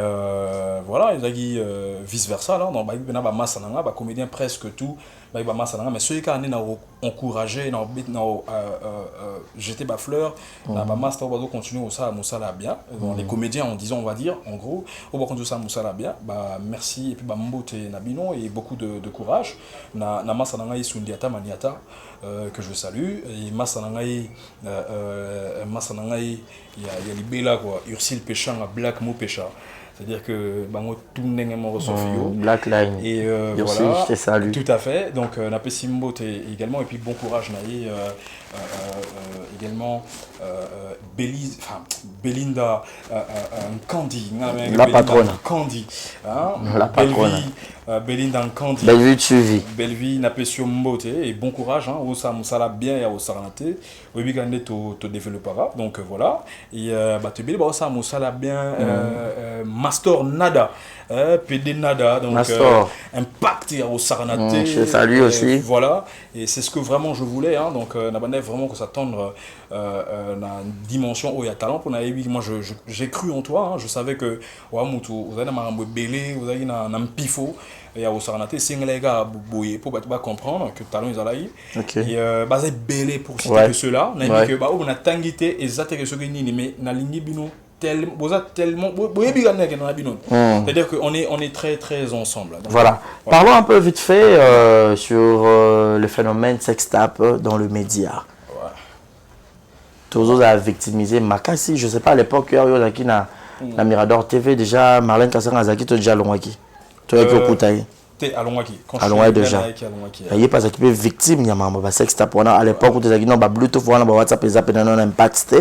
voilà il y a vice versa là donc ba massa ngai ba comédien presque tout ba massa ngai mais ceux qui na encourager na jeter ba fleur na ba master ba continuer au ça musala bien les comédiens en disant on va dire en gros on va continuer ça musala bien bah merci et puis ba mbote na bino et beaucoup de courage na masa ngai Sundiata Maniata que je salue et masa ngai il y a libela quoi Ursile Pécha na Black Mo Pécha c'est-à-dire que bango tout ndenge mo resofio Black Line et voilà je te salue tout à fait donc na pesimbo également et puis bon courage naïe également Belinda Candy la patronne Candy la patronne Belinda Candy Bellevue suivi Bellevue na pesio mbote et bon courage au musala bien ya au Saranaté oui gagner to développera donc voilà et bah te belle ba ça musala bien Mastor Nada, PD Nada, donc Impact au Saranaté. Salut aussi. Voilà, et c'est ce que vraiment je voulais, hein, donc n'abandonne vraiment que ça tendre dans une dimension où il y a talent. Pour moi, j'ai cru en toi, hein, je savais que vous avez un belé, vous avez un pifo. Et au Saranaté, c'est les gars pour comprendre que le talent est là. Et basé belé pour citer que cela, on a dit que on a tangité exactement que ce que nous mais na ligne bino tellement c'est-à-dire qu'on est très très ensemble. Donc, voilà. Parlons un peu vite fait sur le phénomène sextape dans le média. Toujours à victimiser Makassi, je sais pas à l'époque il y a qui na Mirador TV déjà Marlène Kassanga Zaki to déjà longaki. Tu es au Koutaï. T'es à Longwaki. À Longwaki déjà. Il n'y a pas qui victime, il y a un sextape. À l'époque où tu as dit non, Bluetooth, WhatsApp, les appels, non, impact.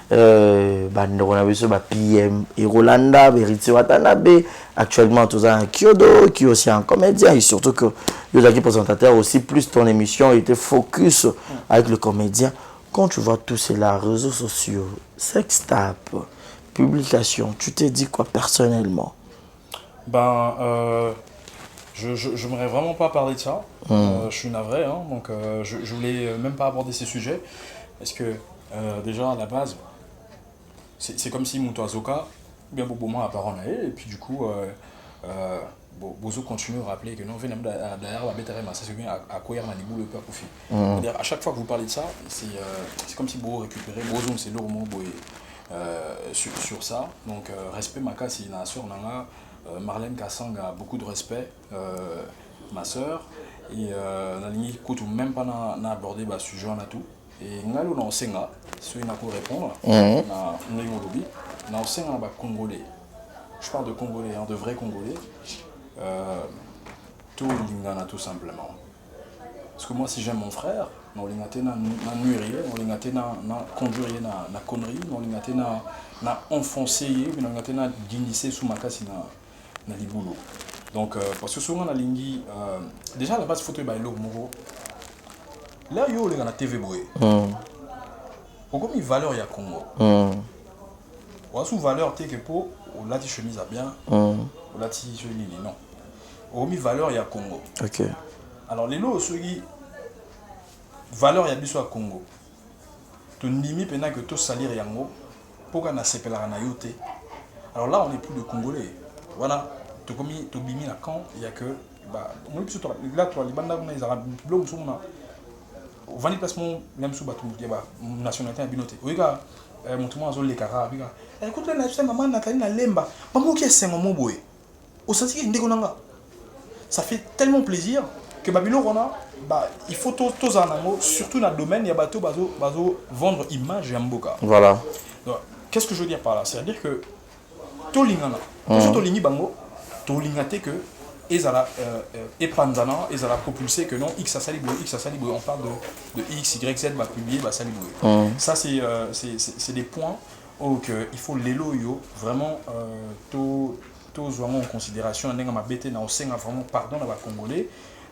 On a vu PM Irolanda, Beriti Watanabe. Actuellement, tu as un Kyodo qui est aussi un comédien. Et surtout que le présentateur aussi, plus ton émission était focus avec le comédien. Quand tu vois tous ces réseaux sociaux, sextape, publication, tu t'es dit quoi personnellement? Je n'aimerais vraiment pas parler de ça. Je suis navré, hein, donc je voulais même pas aborder ces sujets. Parce que déjà à la base, c'est comme si Mouto Azoka, bien beaucoup moins apparent et puis du coup, Bozo continue à rappeler que non, venez derrière la bête c'est bien à quoi il y a le peur pour faire. À chaque fois que vous parlez de ça, c'est comme si Bozo récupérait, Bozo c'est lourd sur ça. Donc respect Maka si na soeur nanga. Marlène Kassanga a beaucoup de respect, ma soeur, et la ligne écoute même pas abordé le sujet en tout. Et nous allons enseigner, ceux qui n'ont pas répondre, nous enseignons Congolais. Je parle de Congolais, hein, de vrais Congolais. Tout l'ingana tout simplement. Parce que moi, si j'aime mon frère, nous l'ingana na nuire, nous l'ingana na conduire na connerie, nous l'ingana na enfoncer, nous l'ingana guinisser sous ma casse na boulot. Donc parce que souvent na lingi déjà la base photo ba lo moko là yo les na TV boy comme une valeur ya Congo ou sous valeur te que pour ou la chemise à bien ou la ti chemise non ou une valeur ya Congo. OK. Alors les lots ceux qui valeur ya biso à Congo to nimi pena que to salir yango pour qu'on a sepela na yote. Alors là on n'est plus de Congolais. Voilà, tu as bimi la camp, il y a que là toi les bandes ils arabes blom sont là. Au vani placement même sous bateau nationalité à binoté. Oui gars, mon tout le monde les carabes gars. Écoute là c'est maman Nathalie na lemba. Maman qui est 5 mois boy. Au sens qui ndegonanga. Ça fait tellement plaisir que Babylone il faut tous en ango surtout dans le domaine il y a bateau vendre image et mboka. Voilà. Qu'est-ce que je veux dire par là? C'est-à-dire que Tolingana, Tolingi Bango, Tolingate que Ezala Epanzana, Ezala propulsé que non, X a saliboué, on parle de X, Y, Z va publier, va saliboué. Ça, c'est des points où il faut l'éloyo vraiment tous vraiment en considération. On a bêté, on a vraiment pardon à Congolais,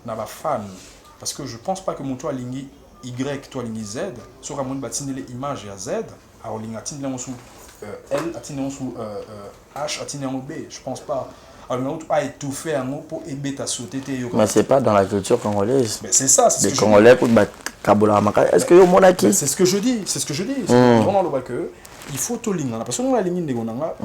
à la fan. Parce que je pense pas que mon toit Lingi Y, toi Lingi Z, sur un monde bâtiner les images à Z, alors Lingatine sous L atteindre sous H atteindre B, je pense pas. Alors on a étouffé un mot pour aider ta sauter. Mais c'est pas dans la culture congolaise. Mais c'est ça, c'est les Congolais pour battre Kabola Maka. Est-ce que yo monaki? C'est ce que je dis, c'est vraiment le que il faut to linga parce que on la ligne de gonanga,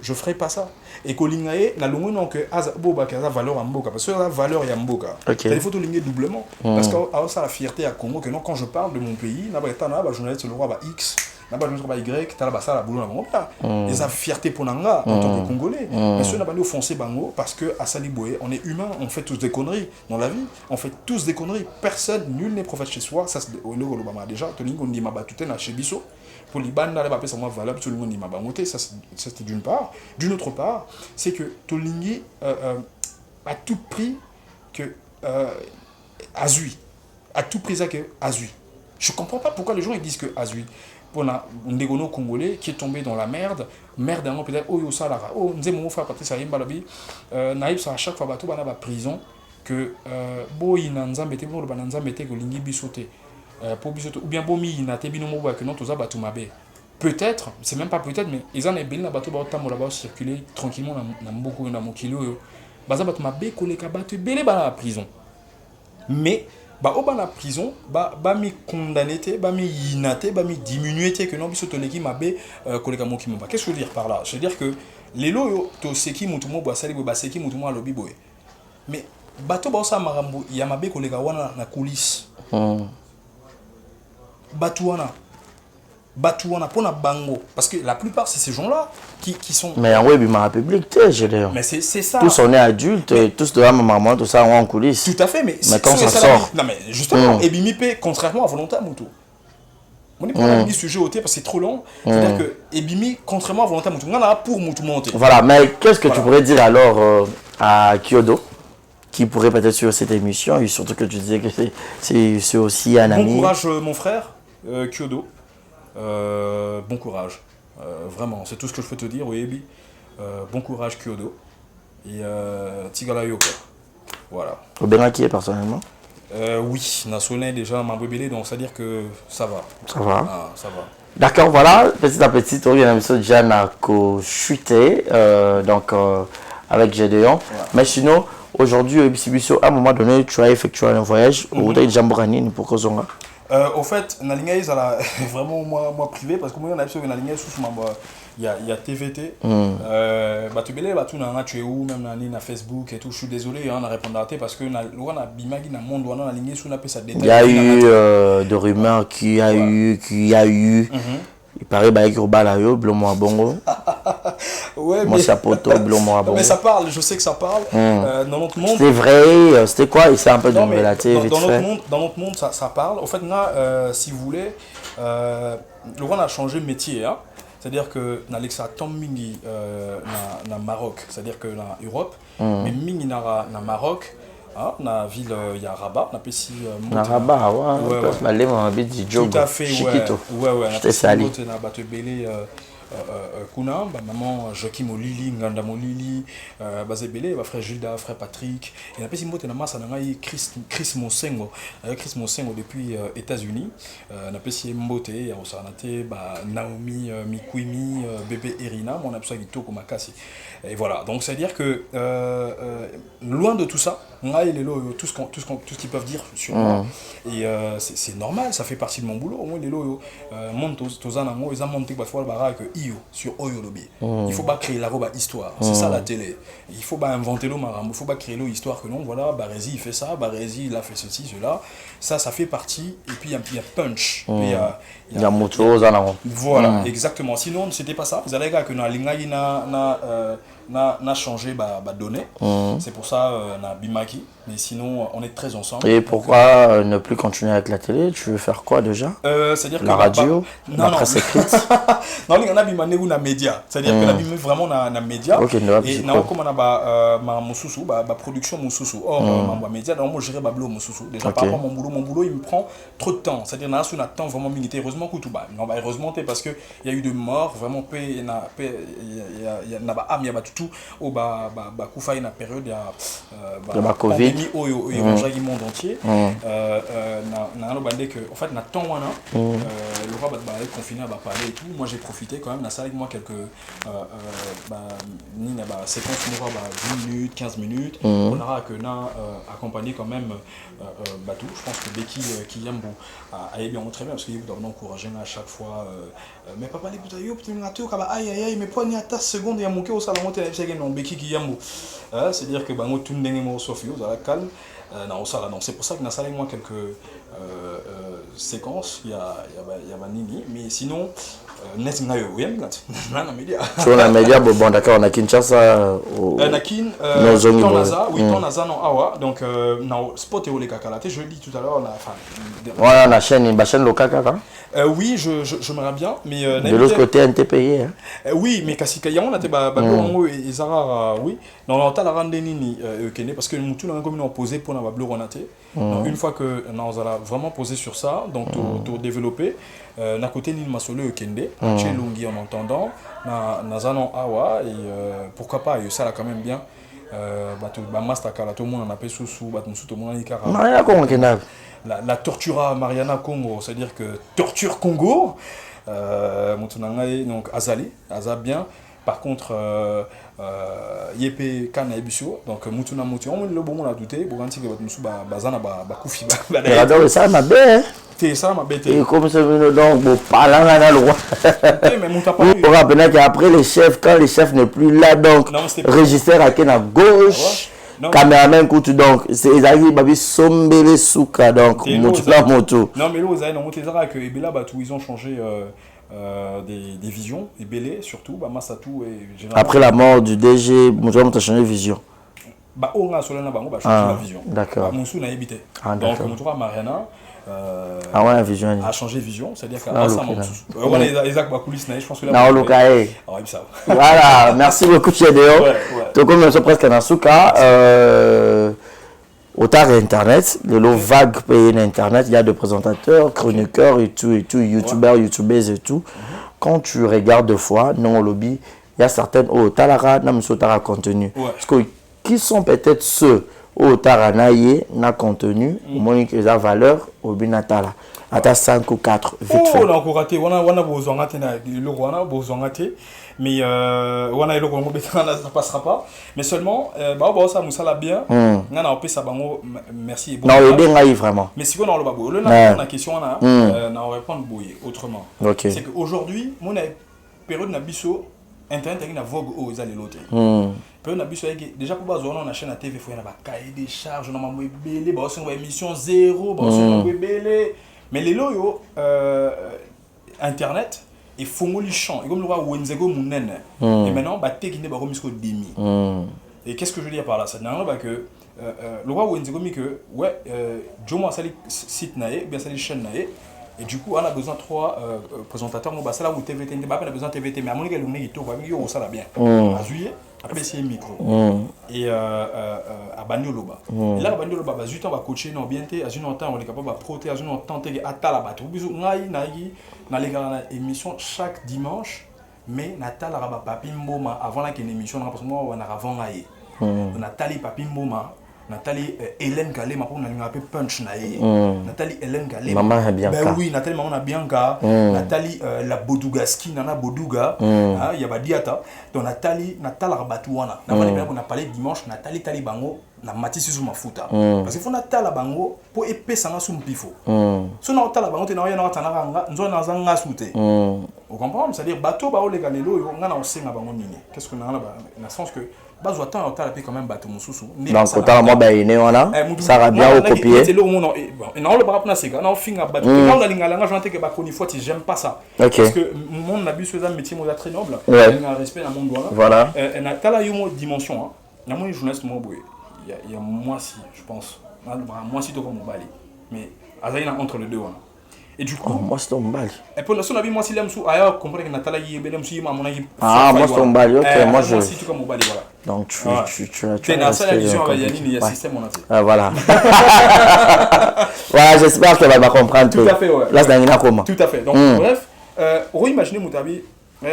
je ferai pas ça. Et ko lingaé na longo non que boba ka valeur en mboka parce que la valeur ya mboka. Il faut to linguer doublement parce que ça la fierté à Congo que non quand je parle de mon pays, na ba tana ba journaliste le roi ba X n'a pas de Y, tu as la boulot dans mon plat. Et ça fierté pour Nanga en tant que Congolais. Mais ceux n'a pas offensé Bango parce que à Saliboué, on est humain, on fait tous des conneries dans la vie. On fait tous des conneries. Personne, nul n'est prophète chez soi. Ça, c'est au niveau de déjà. Tout le monde dit ma batute na chez Bisso. Pour les bandes, là, c'est moins valable. Tout le monde dit ma bangoté. Ça, c'est d'une part. D'une autre part, c'est que Tolingi à tout prix que Azui. À tout prix que Azui. Je comprends pas pourquoi les gens ils disent que Azui. Pour un dégono congolais qui est tombé dans la merde peut-être oh yo salara oh nze mon frère Patrice Ayimba lobi naïb ça à chaque fois bateau bana ba prison que boy na nzambe te bana nzambe te ko lingi bisote pour bisote ou bien bomi na te bino mo ba que non toza batu mabe peut-être, c'est même pas peut-être, mais ils en ont bien bateau là-bas circuler tranquillement dans beaucoup dans mon kilo. Baza bateau m'a bécolé bateau belé dans la prison. Mais au bas la prison, mi condamné, mi inate, mi diminué que non biso toleki m'a bé koleka mo kimba. Qu'est-ce que je veux dire par là? Je veux dire que les loyo to seki mutumo bo sali bo seki mutumo alobi boy. Mais bateau ba sa marambo ya m'a bé koleka wana na coulisse. Batouana pour na bango parce que la plupart c'est ces gens-là qui sont mais en web ma public je d'ailleurs mais c'est ça tous on est adultes mais... tous de la maman tout ça on en coulisses tout à fait mais quand ça sort non mais justement Ebimipe contrairement à Volonté Moutou on est pas dans le sujet ôté parce que c'est trop long c'est-à-dire que Ebimi contrairement à Volonté Moutou on a pour Moutou monter voilà mais qu'est-ce que tu pourrais dire alors à Kyodo qui pourrait peut-être sur cette émission et surtout que tu disais que c'est aussi un ami. Bon courage mon frère Kyodo. Bon courage, vraiment, c'est tout ce que je peux te dire, oui, bon courage Kyodo et Tigala Yoko. Voilà. Au Bénin qui est personnellement oui, on a sonné déjà ma bébé, donc ça veut dire que ça va. Ça va. Ah, ça va. D'accord, voilà, petit à petit, on vient de Jeanne a chuté, donc avec Gédéon. Ouais. Mais sinon, aujourd'hui, à un moment donné, tu as effectué un voyage au Jamborani pour Kozonga. Au fait, na ligne est vraiment moi privé parce que moi on a besoin na ligne sous il y a TVT tu belé tu na tu es où même na Facebook et tout je suis désolé on a répondu à parce que na lona bimagi na monde on a ligne sous na pesa détail. Il y a eu des rumeurs qu'il y a eu il paraît que Robala yo blomo bongo. Ouais, moi chapeau blomo bongo. Mais ça parle, je sais que ça parle dans notre monde. C'est vrai, c'était quoi? C'est un peu de relaté vite fait. Dans notre monde ça parle. En fait là si vous voulez le roi a changé de métier hein. C'est-à-dire que Alexa Tom Mingi na Maroc, c'est-à-dire que na Europe, mais Mingi na Maroc. Ah, dans la ville, il y a Rabat, on appelle ici Rabat, ouais. Tout à fait, ouais. J'étais sali. On a battu Belé, Kuna, maman Joachim Olili, Nganda Molili, Bazé Belé, frère Gilda, frère Patrick. Et on appelle ici Mbote Nama, ça n'a Chris Monsengo. Chris Monsengo depuis États-Unis. On appelle ici Mbote, on a Naomi, Mikuimi, bébé Irina, on a appelé ça Gito Komakasi. Et voilà, donc c'est-à-dire que loin de tout ça, on a tout ce qu'ils peuvent dire sur moi. Et c'est normal, ça fait partie de mon boulot. Moi, les lots, ils ont monté parfois sur Oyolobi. Il faut pas créer la robe à histoire. C'est ça la télé. Il faut pas inventer l'eau maram. Il faut pas créer l'histoire que non, voilà, Barési il fait ça, Barési il a fait ceci, cela. Ça fait partie. Et puis il y a punch. Il y a moto, voilà, exactement. Sinon, c'était pas ça. Vous allez voir que dans l'Ingaï n'a changé données. C'est pour ça on a Bimaki. Mais sinon, on est très ensemble. Et pourquoi ne plus continuer avec la télé? Tu veux faire quoi déjà? C'est-à-dire la radio, la presse écrite. Non, il y en a bimane ou na média. C'est-à-dire que la bimane vraiment na média. Et non, comme on a ma mususu, production mususu. Or, ma média, donc moi je gérer bablo mususu. Déjà par rapport à mon boulot, il me prend trop de temps. C'est-à-dire là, on a temps vraiment militaire. Heureusement que tout bas. Non, heureusement parce que il y a eu de morts vraiment il y a il y a tout au Koufa une période il y a Covid au monde entier na bandé que en fait na temps wana le roi est confiné à parler et tout. Moi j'ai profité quand même na salle avec moi quelques séquences 10 minutes 15 minutes on aura que na accompagné quand même tout. Je pense que Becky Kiyambo a bien très bien parce qu'il doit encourager à chaque fois mais papa les boutailles peut-être aïe mais pas ni à ta seconde il y a manqué au salon non Becky Kiyambo c'est dire que bango tout ndenge mo sofio za calme non ça là non c'est pour ça que na salle avec moi quelques séquences il y a Nini mais sinon net ngayo na média sur la média bon d'accord on a Kinshasa Nakin Tonaza non awa donc na spot et le kakalate je dis tout à l'heure voilà la chaîne locale kaka oui j'aimerais bien mais de l'autre côté NTPI oui mais kasika ya on a te et Zara oui non on t'a la rendre nini parce que mutu na comme on posé pour na bablo ronaté donc une fois que on a vraiment posé sur ça donc tout développer na côté ni masolo kende chez Lungi en entendant na zanon awa et pourquoi pas ça là quand même bien master kala tout le monde on appelle sous tout le monde ikara la Tortura Mariana Congo, c'est-à-dire que Torture Congo, donc Azali, bien. Par contre, Yepe Kana Ebusio, donc Mutuna Mutu, on le bon a douté, pour garantir que votre moussou bazana bakoufi. J'adore ça, ma belle. C'est ça, ma belle. Et comme ça, donc, bon, parlant à la loi. On rappelle qu'après les chefs, quand les chefs n'est plus là, donc, régisseur à qui à gauche. Caméraman coûte donc c'est Ezali Babi Sombele Souka donc Mutuna Moto. Non mais là vous avez monté ça que Ebela Batou ils ont changé des visions et Belé surtout bah Massatou et généralement après la mort du DG Mutuna Moto a changé de vision. Bah on a Solana Bango bah changé la vision. D'accord. Moussou n'a habité. Donc Mutuna Mariana ouais, vision a changé de vision, c'est-à-dire qu'à ça on a Isaac Bakoulis je pense que là voilà, merci beaucoup Chédéo. Donc comme je presque dans Souka au tard internet, le lot vague payé internet, il y a des présentateurs, chroniqueurs et tout, youtubeurs, youtubeuses et tout. Quand tu regardes deux fois, non au lobby, il y a certaines au talara, non monsieur tara contenu. Parce que qui sont peut-être ceux au taranaye na contenu, au moins qu'ils ont valeur au binatala. À 5 ou 4 vite fait. On a encore raté, on a besoin de mais on a ça passera pas. Mais seulement, ça moussala bien. On a ça bango merci. Non, il est vraiment. Mais si on a le babo, la question on a répondre autrement. C'est qu'aujourd'hui, mon période na biso internet avec na vogue aux allées l'autre. Période na biso déjà pour bazo on a chaîne à TV faut y avoir cahier des charges, on a mamou belé, bah aussi on va émission 0, bah aussi on va belé. Mais les loyaux internet et fongoli champ et comme le roi Wenzego Mounen et maintenant bah t'es qui n'est pas remis au demi. Et qu'est-ce que je veux dire par là? Ça n'a rien que le roi Wenzego mis que ouais Jomo a sali site naé bien sali chaîne naé et du coup on a besoin de 3 présentateurs mon bah ça là où TVT on a besoin de TVT mais à mon gars le nez il tourne yo ça là bien à juillet après c'est micro et à Banyoloba et là Banyoloba bah 8 ans va coacher non bien té à une temps on est capable de protéger à une tenter à ta la battre bisu ngai na les gars émission chaque dimanche mais Natal araba papi mboma avant la émission parce que moi on a avant ngai Nathalie papi mboma Nathalie Hélène Galé ma pour na peu punch naé Nathalie Hélène Galé maman Bianca ben oui Nathalie maman Bianca Nathalie la Bodugaski nana Boduga il y a Badiata donc Nathalie Rabatouana na on a parlé dimanche Nathalie Talibango na matisi sur ma futa parce que faut Nathalie bango pour épée ça na sum pifo so na Nathalie bango te na ya na tananga nzo na zanga soute vous comprenez c'est-à-dire bateau ba ole galelo yo ngana osenga bango nini qu'est-ce que na sens que bas autant on t'a quand même bateau mususu donc autant moi ben né on a ça va bien recopier c'est le moment non le bras na sega na finga bateau quand on a lingala j'entends que ba koni fois j'aime pas ça parce que mon abus sur un métier moi très noble il y a respect dans mon doigt voilà na tala yo mo dimension na moi journaliste mo boy il y a moi si je pense moi si to comme bali mais azaina entre les deux et du coup moi c'est ton bal et pour son avis moi si l'aime sous ailleurs comprendre que Nathalie y est belem sous mon avis moi c'est ton bal OK moi je si tu comme bali voilà donc tu as dans ça la vision avec Yannick il y a système on a fait voilà voilà j'espère qu'elle va comprendre tout à fait ouais là c'est dans comment tout à fait donc bref imaginez Moutabi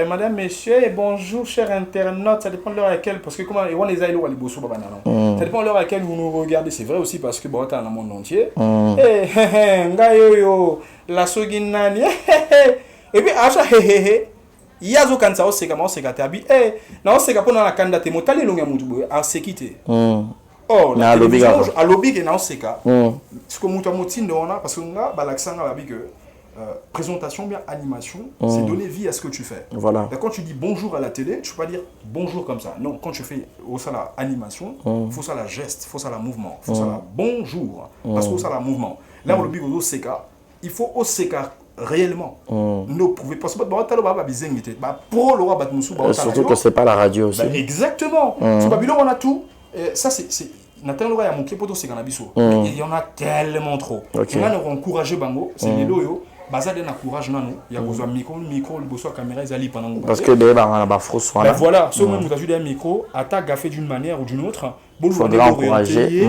madame, monsieur, et bonjour, chers internautes. Ça dépend de l'heure à laquelle, parce que comment on les a ça dépend de l'heure à laquelle vous nous regardez. C'est vrai aussi parce que bon, t'as dans le monde entier. La soginani. Et puis, à ça, il y a aucun ça, c'est comment c'est gâté. Non, c'est qu'après, on a la candidature, mon talent, on a mon à sécurité. Oh, la télévision, à lobby, et non, c'est qu'à. Ce que mon tamotine, on a, parce que on a, l'accent à la big. Présentation bien animation, c'est donner vie à ce que tu fais. Voilà. Et quand tu dis bonjour à la télé, tu peux pas dire bonjour comme ça. Non, quand tu fais au ça la animation, il faut ça la geste, il faut ça la mouvement, il faut ça la bonjour, parce que ça la mouvement. Là on le dit au CK, il faut au CK réellement. Ne pouvez pas parce que bah t'as pas besoin de pour le roi Batmoussou surtout que c'est pas la radio aussi. Exactement. Sur Babylone on a tout. Ça c'est Nathalie Laura a manqué pour tout ce cannabiso. Il y en a tellement trop. On a encouragé Bango, c'est les loyaux. Bazade na courage nanu il y a besoin micro le besoin caméra ils allient pendant parce que ben on a ba frosse voilà voilà si même vous avez un micro attaque gaffé d'une manière ou d'une autre bon faut l'encourager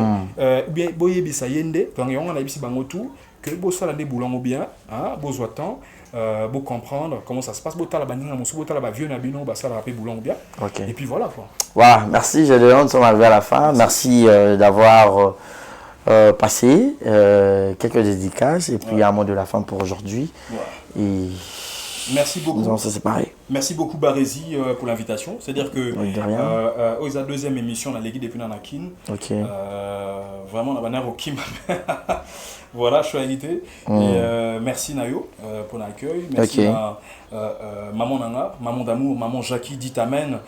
bien boyer bisa yende donc on a ici bango tout que bossa la déboulant bien hein besoin temps pour comprendre comment ça se passe bota la banine mon bota la vieux nabino ba ça la rappeler boulant bien et puis voilà quoi voilà merci Gédéon nous sommes arrivés à la fin merci d'avoir passer, quelques dédicaces et puis un mot de la fin pour aujourd'hui. Et merci beaucoup. Nous allons se séparer. Merci beaucoup Barési pour l'invitation. C'est-à-dire que de la deuxième émission, on a légué depuis Nanakin. Ok. Vraiment, on a au Kim. Voilà, je suis invité. Et merci Nayo pour l'accueil. Merci à Maman Nanga, Maman d'amour, Maman Jackie, dit Amen.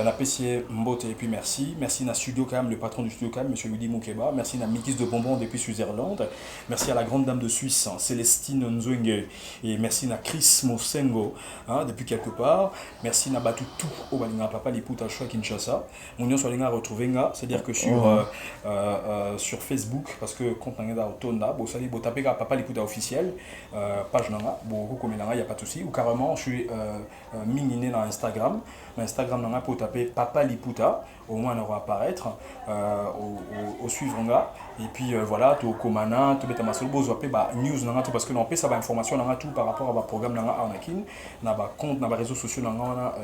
Napessier Mbote et puis merci. Merci à Studio Cam, le patron du Studio Cam, M. Yudi Moukeba. Merci à Mikis de Bonbon depuis Switzerland. Merci à la grande dame de Suisse, Célestine Nzwenge. Et merci à Chris Mosengo, depuis quelque part. Merci à Batutu au Balinga Papa Liputa Choua Kinshasa. Mon nom soit retrouvé, c'est-à-dire que sur Facebook, parce que quand on est dans Tonda, vous savez, vous tapez Papa Liputa officiel, page Nanga, vous il n'y a pas de souci. Ou carrément, je suis mininé dans Instagram. Instagram Nanga pour taper Papa Liputa, au moins on va apparaître au suivre et puis voilà, tout comana, tout bêta masolo, vous appelez news Nanga tout parce que l'on peut savoir information Nanga tout par rapport à programme Nanga Anakin, na compte, na réseaux sociaux Nanga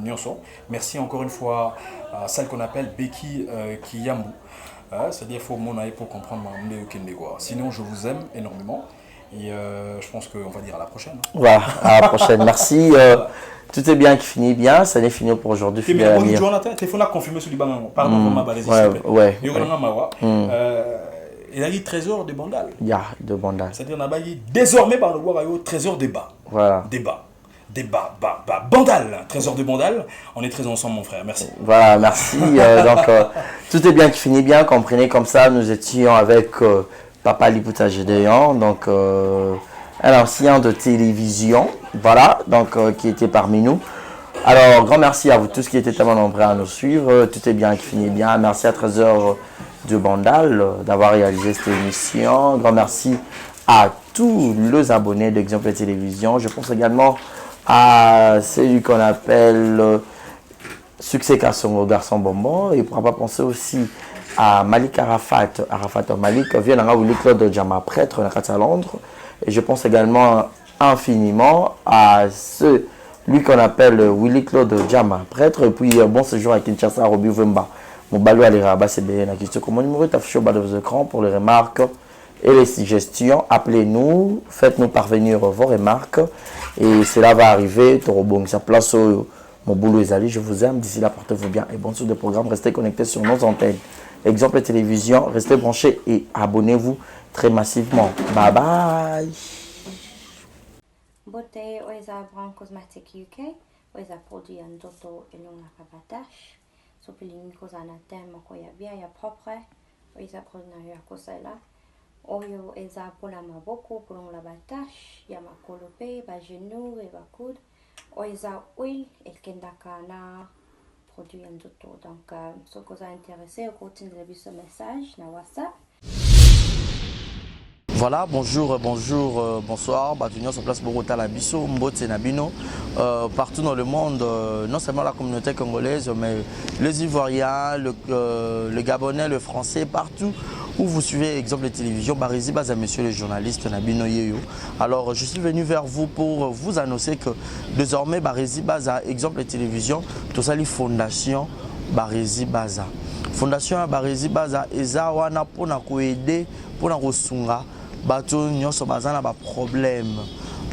Nyonso. Merci encore une fois à celle qu'on appelle Becky Kiyambu. C'est-à-dire qu'il faut mon avis pour comprendre quoi. Sinon, je vous aime énormément et je pense qu'on va dire à la prochaine. Voilà, à la prochaine. Merci. Tout est bien qui finit bien. Ça n'est fini pour aujourd'hui. Mais bonjour, téléphone a confirmé sur le banc. Pardon pour ma balise. Ouais. Il a dit trésor de Bandal. Il y a de Bandal. C'est-à-dire qu'on a dit désormais par le voir trésor débat. Voilà. Débat, Bandal, trésor de Bandal, on est très ensemble mon frère, merci. Voilà, merci. Donc, tout est bien qui finit bien, comprenez comme ça, nous étions avec Papa Liputa Gédéon, donc un ancien de télévision, voilà, donc qui était parmi nous. Alors, grand merci à vous tous qui étaient tellement nombreux à nous suivre, tout est bien qui finit bien, merci à Trésor de Bandal d'avoir réalisé cette émission, grand merci à tous les abonnés d'Exemple Télévision, je pense également à celui qu'on appelle Succès Kassongo, Garçon Bonbon. Et pourra pas penser aussi à Malik Arafat Malik, vient dans Willy Claude Jama, prêtre à Londres. Et je pense également infiniment à celui qu'on appelle Willy Claude Jama, prêtre. Et puis bon séjour à Kinshasa, Robi Vemba. Mon balou à l'Iraba, c'est bien la question. Mon numéro est affiché au bas de vos écrans pour les remarques et les suggestions. Appelez-nous, faites-nous parvenir vos remarques. Et cela va arriver. Torobong, sa place au mon boulot est allé. Je vous aime. D'ici là, portez-vous bien. Et bon sur de programme. Restez connectés sur nos antennes. Exemple télévision. Restez branchés et abonnez-vous très massivement. Bye bye. Beauté, Oisa Brand Cosmetic UK. Oisa produit en toto et non la cabatache. Sopilini Cosana Thème, Koya bien, ya propre. Oisa produit à Kosela. Oyo eza pola maboko pour la batache ya makolope ba genou et ba coude oeza huile et kendaka na produit en toto donc ce que vous intéressé au continue de ce message na WhatsApp. Voilà, bonjour, bonsoir. Bienvenue sur place Bogota la Bisso, Mbote Nabino. Partout dans le monde, non seulement la communauté congolaise, mais les Ivoiriens, le Gabonais, le Français, partout où vous suivez Exemple de Télévision, Barési Baza, monsieur le journaliste Nabino Yeyo. Alors, je suis venu vers vous pour vous annoncer que désormais, Barési Baza, Exemple de Télévision, tout ça, les fondations Barési Baza. Fondation Barési Baza, eza wana pona koede, pona kosunga. Bato nyonso bazana ba problème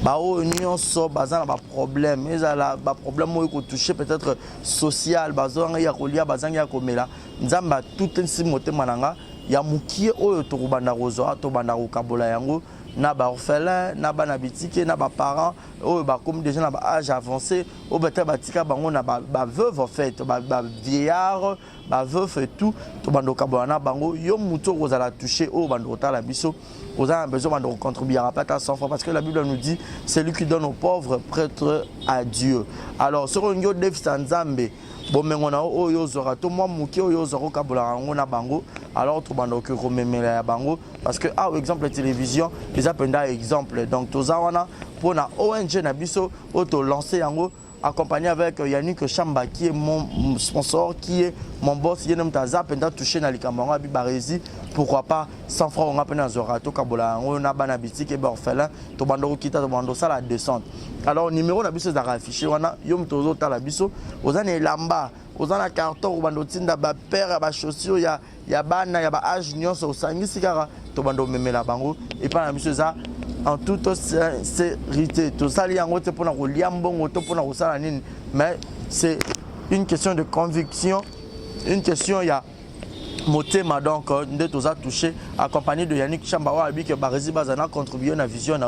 bao nyonso bazana ba problème ezala ba problème oyo ko toucher peut-être social bazanga ya kolia bazanga ya komela nzamba tout nsi motema nanga ya mukie oyo to kubanda kozo to banda ko kabola yango na ba orphelin na ba na bitike na ba parents oyo ba comme déjà na ba âge avancé o beta batika bango na ba veuve en fait ba vieillard ba veuve et tout to banda ko kabola na bango yo muto kozala toucher o banda ko tala biso. Vous avez besoin de contribuer à pas 100 fois parce que la Bible nous dit c'est lui qui donne aux pauvres prêtre à Dieu. Alors sur un yo Nzambe bon mengona o yo zora to moi muki o yo zoro kabola ngo na bango alors to bando ke romemela ya bango parce que exemple télévision les appenda exemple donc to zawana pour na ONG na biso o to lancer yango accompagné avec Yannick Chamba qui est mon sponsor, qui est mon boss. Il y a un taza pendant touché dans les camarades Barési. Pourquoi pas 100 francs on a peine à Zorato Kabola, on a banabiti qui est orphelin, to bando kita to bando ça la descente. Alors numéro la biso za affiché wana yom tozo ta la biso ozana lamba ozana carton o bando tinda ba paire ba chaussures ya bana ya ba âge nyonso osangisi kaka to bando memela bango et pas la biso za en toute sincérité. Tout ça, il y a un autre pour nous lier pour mais c'est une question de conviction, une question, il y a motema donc de tout ça touché, accompagné de Yannick Chambawa, qui Barési Bazana contribué à la vision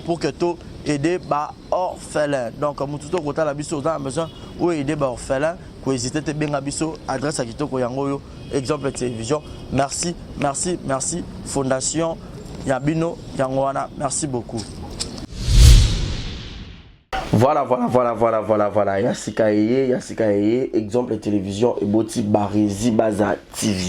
pour que tout aider les orphelins. Donc, tout le côté la biso, on a besoin ou aider les orphelins, pour hésiter à bien biso, adresse à Kitoko Yango, exemple télévision. Merci, merci, merci, Fondation Yabino Yangwana, merci beaucoup. Voilà. Yassika Eye, exemple télévision et Boti Barési Baza TV.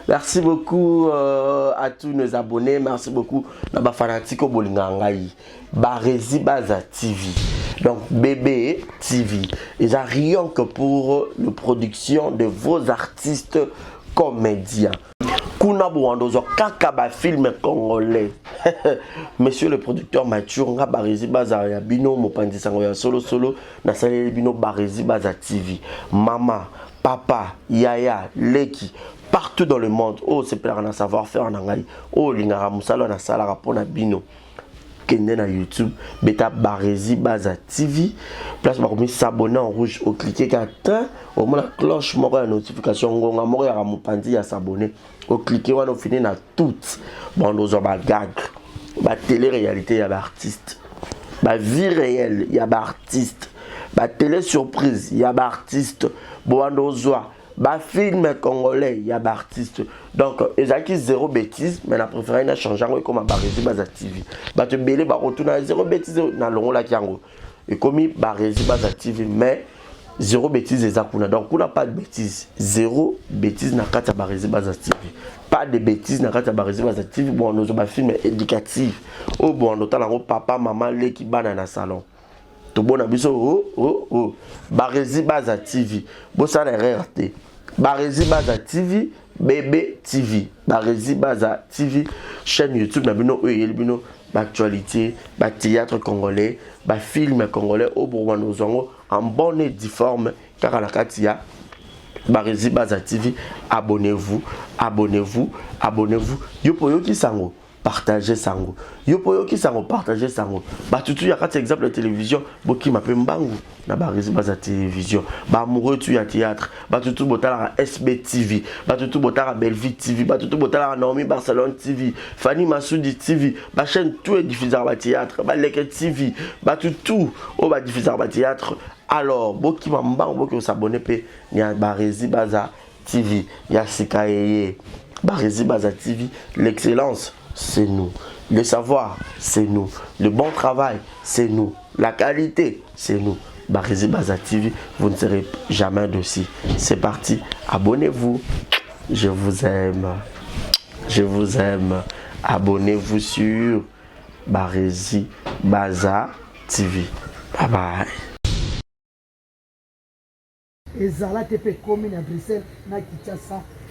Merci beaucoup à tous nos abonnés, merci beaucoup à Fanatico Bolingangaï. Barési Baza TV. Donc BB TV. Ils ont rien que pour la production de vos artistes comédiens. Kuna Bouandozo Kakaba film congolais. Monsieur le producteur Mathieu nga Barési Baza ya bino mopandi sango ya solo na salé bino Barési Baza TV. Mama, papa, yaya, leki partout dans le monde. Oh c'est plaire na savoir-faire en angai. Oh lingara musalo na sala rapona bino. Kende na YouTube, beta Barési Baza TV. Place bakomi s'abonner en rouge au cliquer qu'atteint au moins la cloche moko ya notification ngonga moko ya mopandi ya s'abonner. Au cliquer on finit na toutes. Bon nous ba gag. Ba télé-réalité ya ba artiste. Ba vie réelle ya ba artiste. Ba télé surprise ya ba artiste. Bon nous ba film congolais ya ba artiste. Donc ezaki zéro bêtise mais na préféré na changer comme Barési Baza TV. Ba te belé ba retourner zéro bêtise na longo la kiango. Et comme Barési Baza TV mais zéro bêtise ezakuna. Donc on n'a pas de bêtise. Zéro bêtise na kata Barési Baza TV. Pas de bêtises na kata Barési Baza TV. Bon nous ba film éducatif. Oh bon on tala papa maman les qui bana na salon. To bon abiso oh Barési Baza TV. Bo ça la RT. Barési Baza TV, Bébé TV, Barési Baza TV, chaîne YouTube, nabino bino, actualité, théâtre congolais, film congolais au Bourgogne en bonne et difforme, car à la Katia, Barési Baza TV, abonnez-vous. Yopo qui sango. Partagez sango. Yopo qui sango partager sango. Tutu ya kati exemple de télévision, boki mape mbangu na Barési Baza télévision. Amoureux tu ya théâtre. Tutu botala SB TV. Tutu botala Belleville TV. Tutu botala Naomi Barcelone TV. Fanny Massoudi TV. Chaîne tout est diffusé à théâtre. Leke TV. Tutu o ba diffusé à théâtre. Alors boki mbangu boki s'abonner pe ya Barési Baza TV. Ya Sikaye. Barési Baza TV, l'excellence c'est nous. Le savoir, c'est nous. Le bon travail, c'est nous. La qualité, c'est nous. Barési Baza TV, vous ne serez jamais dessus. C'est parti. Abonnez-vous. Je vous aime. Abonnez-vous sur Barési Baza TV. Bye bye.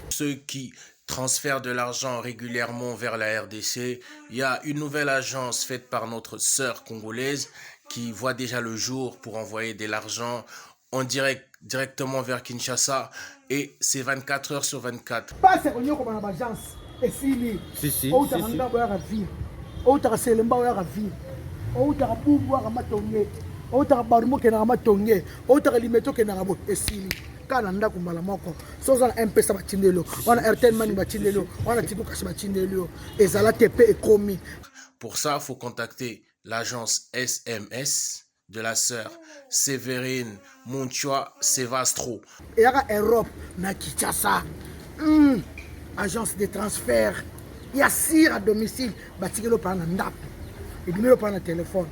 Ceux qui transfèrent de l'argent régulièrement vers la RDC, il y a une nouvelle agence faite par notre sœur congolaise qui voit déjà le jour pour envoyer de l'argent en direct directement vers Kinshasa et c'est 24 heures sur 24. Pour ça, il faut contacter l'agence SMS de la sœur Sévérine Montua Sevastro. Et à Europe, na Kinshasa, agence de transfert, il y a sire à domicile, batikelo par un ndap, et numéro par un téléphone.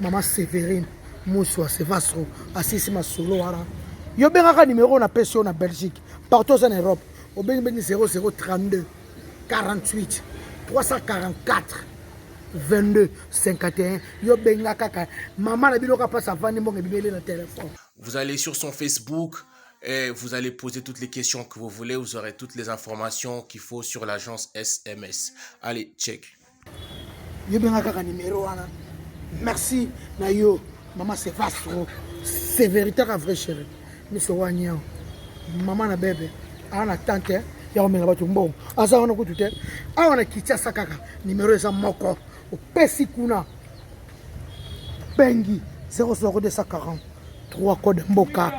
Maman Sévérine Montua Sevastro, assisi ma solo wara. Yo benga numéro na pension na Belgique, partout en Europe, au benga 0032 48 344 22 51 yo benga kaka maman na biloka passe avant mbongo bibélé na téléphone. Vous allez sur son Facebook et vous allez poser toutes les questions que vous voulez. Vous aurez toutes les informations qu'il faut sur l'agence SMS. Allez, check. Yo benga kaka numéro wana. Merci na yo maman c'est vaste c'est véritable vrai chéri. Monsieur Wanyao maman na bébé ana tante ya omenga batu mbongo asa wana kutute awana kichasa kaka numéro eza moko opesi kuna bengi 00240 3 code mboka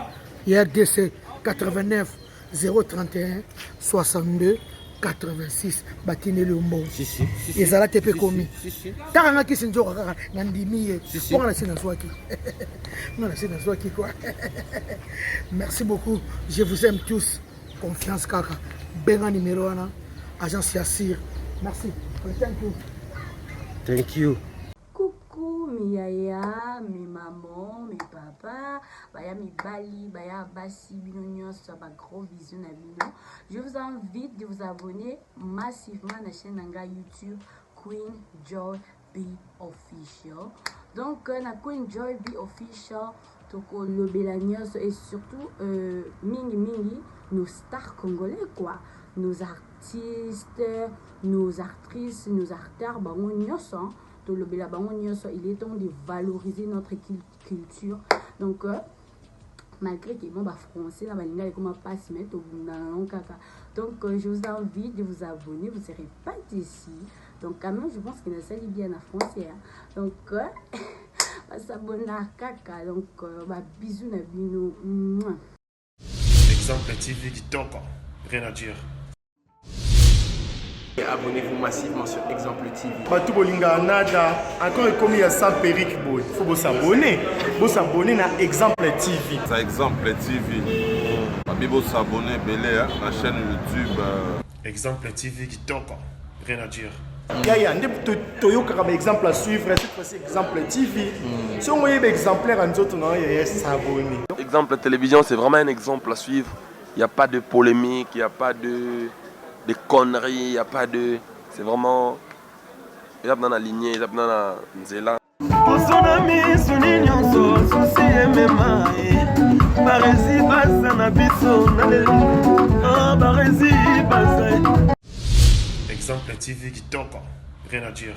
ya RDC 89 031 62 86 batine le mbongo ezala te pe komi takanga kisi nzoka kaka ngandimi ye ponga na sina swaki ngana sina swaki quoi. Merci beaucoup, je vous aime tous. Confiance kaka benga numéro wana agence Yassir. Merci. Thank you. Coucou mi yaya, mi maman, mi papa, baya mi bali, baya basi bino nyonso ba gros bisous na bino. Je vous invite de vous abonner massivement à la chaîne Nanga YouTube Queen Joy B Official. Donc na Queen Joy B Official toko lobela nyonso et surtout mingi nos stars congolais quoi, nos artistes, nos actrices, nos acteurs bango nyonso to lobela bango nyonso. Il est temps de valoriser notre culture. Donc malgré que mon français na balinga comme passe mais to kaka. Donc je vous invite de vous abonner, vous serez pas ici. Donc quand même je pense que ça lit bien en français hein. Donc s'abonner à kaka. Donc bisous na bino. Exemple TV du Tonka, rien à dire. Abonnez-vous massivement sur Exemple TV. Batou bolinga nada, encore comme il y a 100 perruques boy. Faut vous s'abonner. Vous s'abonner à Exemple TV. C'est Exemple TV. Vous s'abonner belé à la chaîne YouTube. Exemple TV du Tonka, rien à dire. Yaya, toyoka comme exemple à suivre, cette fois-ci Exemple TV. Si on voyait exemplaire en autres, non, il y a s'abonner. Exemple télévision, c'est vraiment un exemple à suivre. Il n'y a pas de polémique, il n'y a pas de conneries, il n'y a pas de... C'est vraiment... Il y a dans la lignée, il y a dans la nzela. Exemple TV du Tonka, rien à dire.